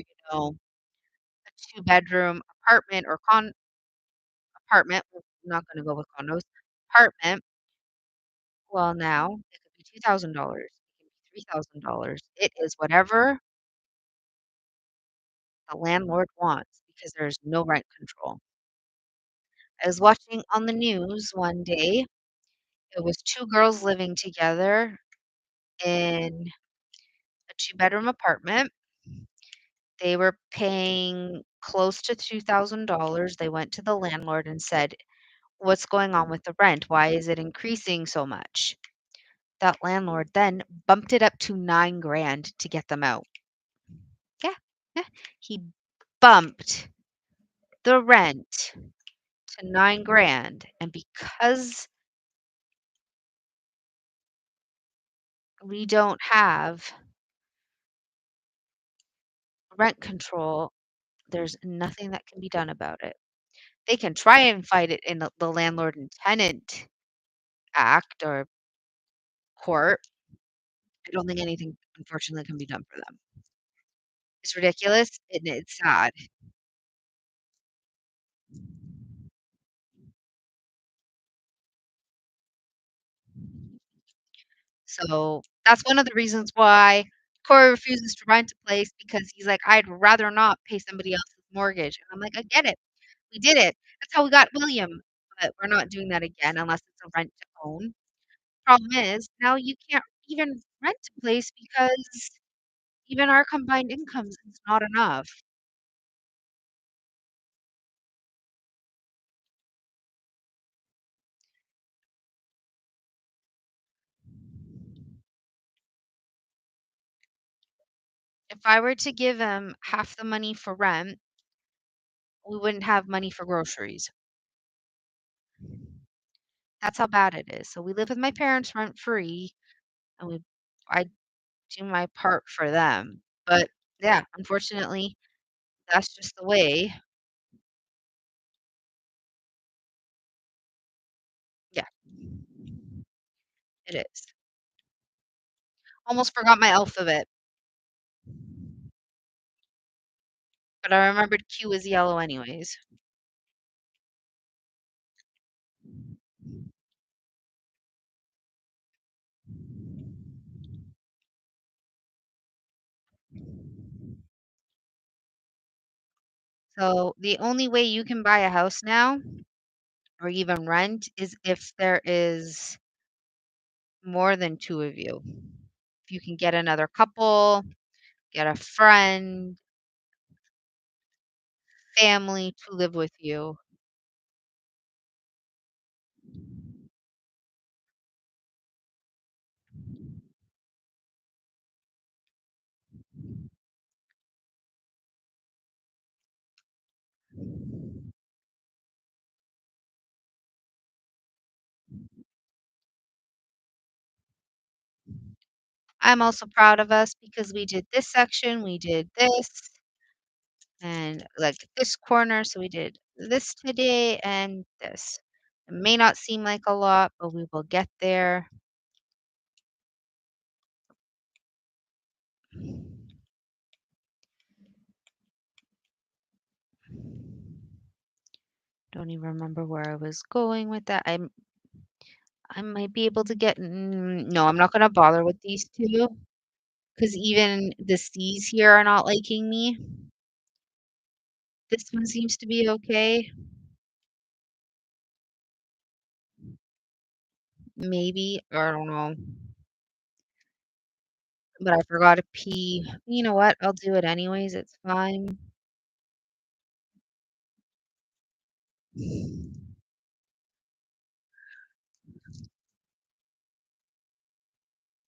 a two-bedroom apartment or apartment, we're not gonna go with condos, apartment. Well, now it could be $2,000, it can be $3,000. It is whatever the landlord wants because there's no rent control. I was watching on the news one day, it was 2 girls living together in a two-bedroom apartment. They were paying close to $2,000. They went to the landlord and said, "What's going on with the rent? Why is it increasing so much?" That landlord then bumped it up to 9 grand to get them out. Yeah, yeah. He bumped the rent to 9 grand, and because we don't have rent control, there's nothing that can be done about it. They can try and fight it in the Landlord and Tenant Act or court. I don't think anything, unfortunately, can be done for them. It's ridiculous, and it's sad. So, that's one of the reasons why Corey refuses to rent a place because he's like, "I'd rather not pay somebody else's mortgage." And I'm like, "I get it. We did it. That's how we got William, but we're not doing that again unless it's a rent to own." Problem is, now you can't even rent a place because even our combined incomes is not enough. If I were to give him half the money for rent, we wouldn't have money for groceries. That's how bad it is. So we live with my parents rent free, and I do my part for them. But yeah, unfortunately, that's just the way. Yeah, it is. Almost forgot my alphabet, but I remembered Q is yellow anyways. So the only way you can buy a house now or even rent is if there is more than 2 of you. If you can get another couple, get a friend, family to live with you. I'm also proud of us because we did this section, we did this, and like this corner, so we did this today and this. It may not seem like a lot, but we will get there. Don't even remember where I was going with that. I might be able to get no, I'm not gonna bother with these 2 because even the C's here are not liking me. This one seems to be okay. Maybe, or I don't know, but I forgot to pee. You know what? I'll do it anyways, it's fine.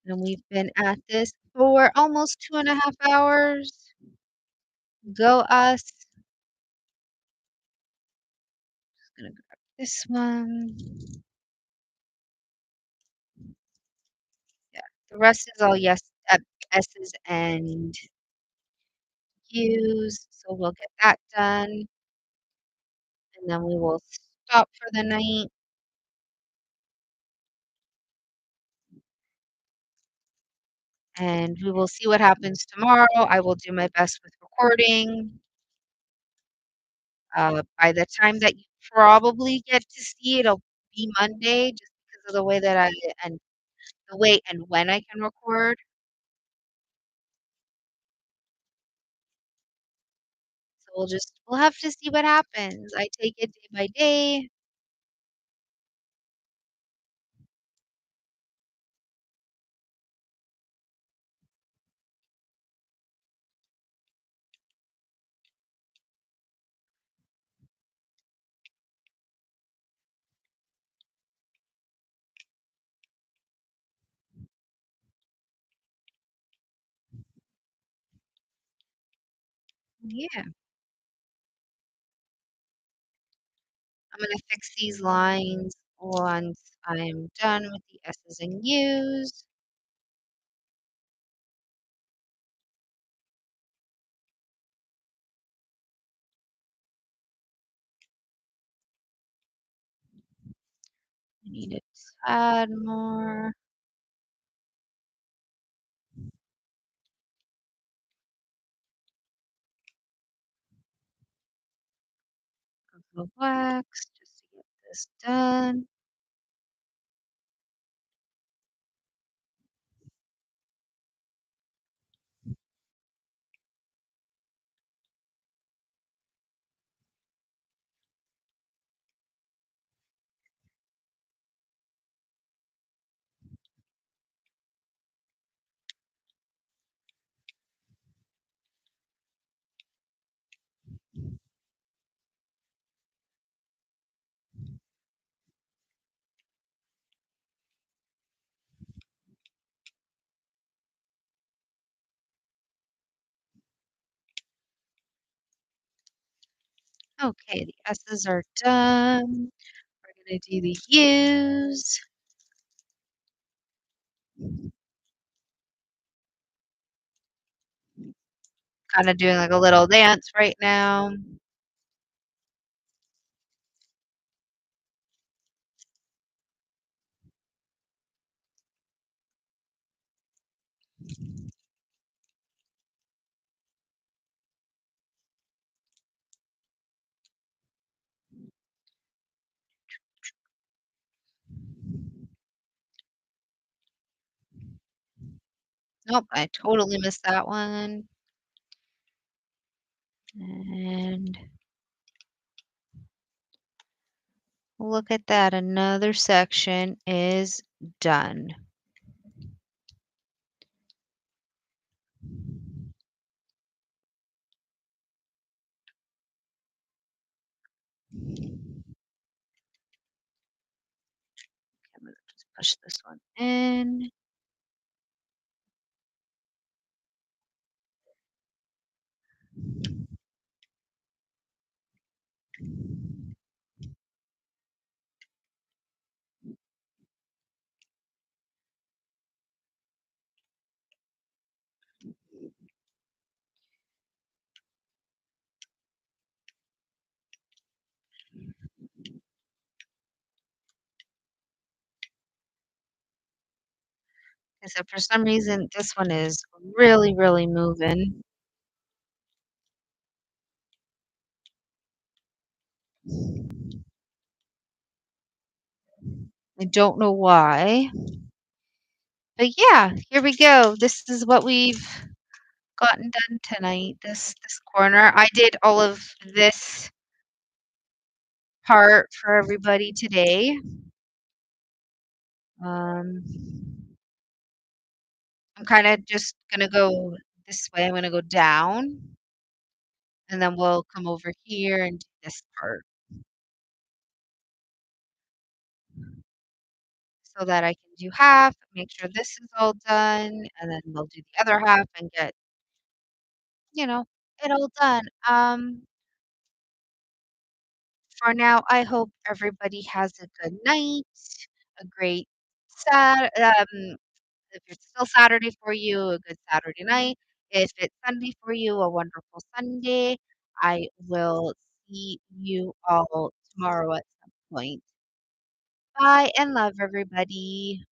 And we've been at this for almost 2.5 hours. Go us. Gonna grab this one. Yeah, the rest is all yes, S's and U's, so we'll get that done, and then we will stop for the night, and we will see what happens tomorrow. I will do my best with recording. By the time that you probably get to see it, it'll be Monday just because of the way that I and the way and when I can record. So we'll have to see what happens. I take it day by day. Yeah, I'm gonna fix these lines once I'm done with the S's and U's. I need a tad more of the wax just to get this done. Okay, the S's are done. We're gonna do the U's. Kinda doing like a little dance right now. Nope, I totally missed that one. And Look at that. Another section is done. I'm gonna just push this one in. And so for some reason, this one is really, really moving. I don't know why. But yeah, here we go. This is what we've gotten done tonight. This corner. I did all of this part for everybody today. Um, I'm kind of just gonna go this way. I'm gonna go down, and then we'll come over here and do this part so that I can do half, make sure this is all done, and then we'll do the other half and get, you know, it all done. For now, I hope everybody has a good night, a great Sat. If it's still Saturday for you, a good Saturday night. If it's Sunday for you, a wonderful Sunday. I will see you all tomorrow at some point. Bye and love everybody.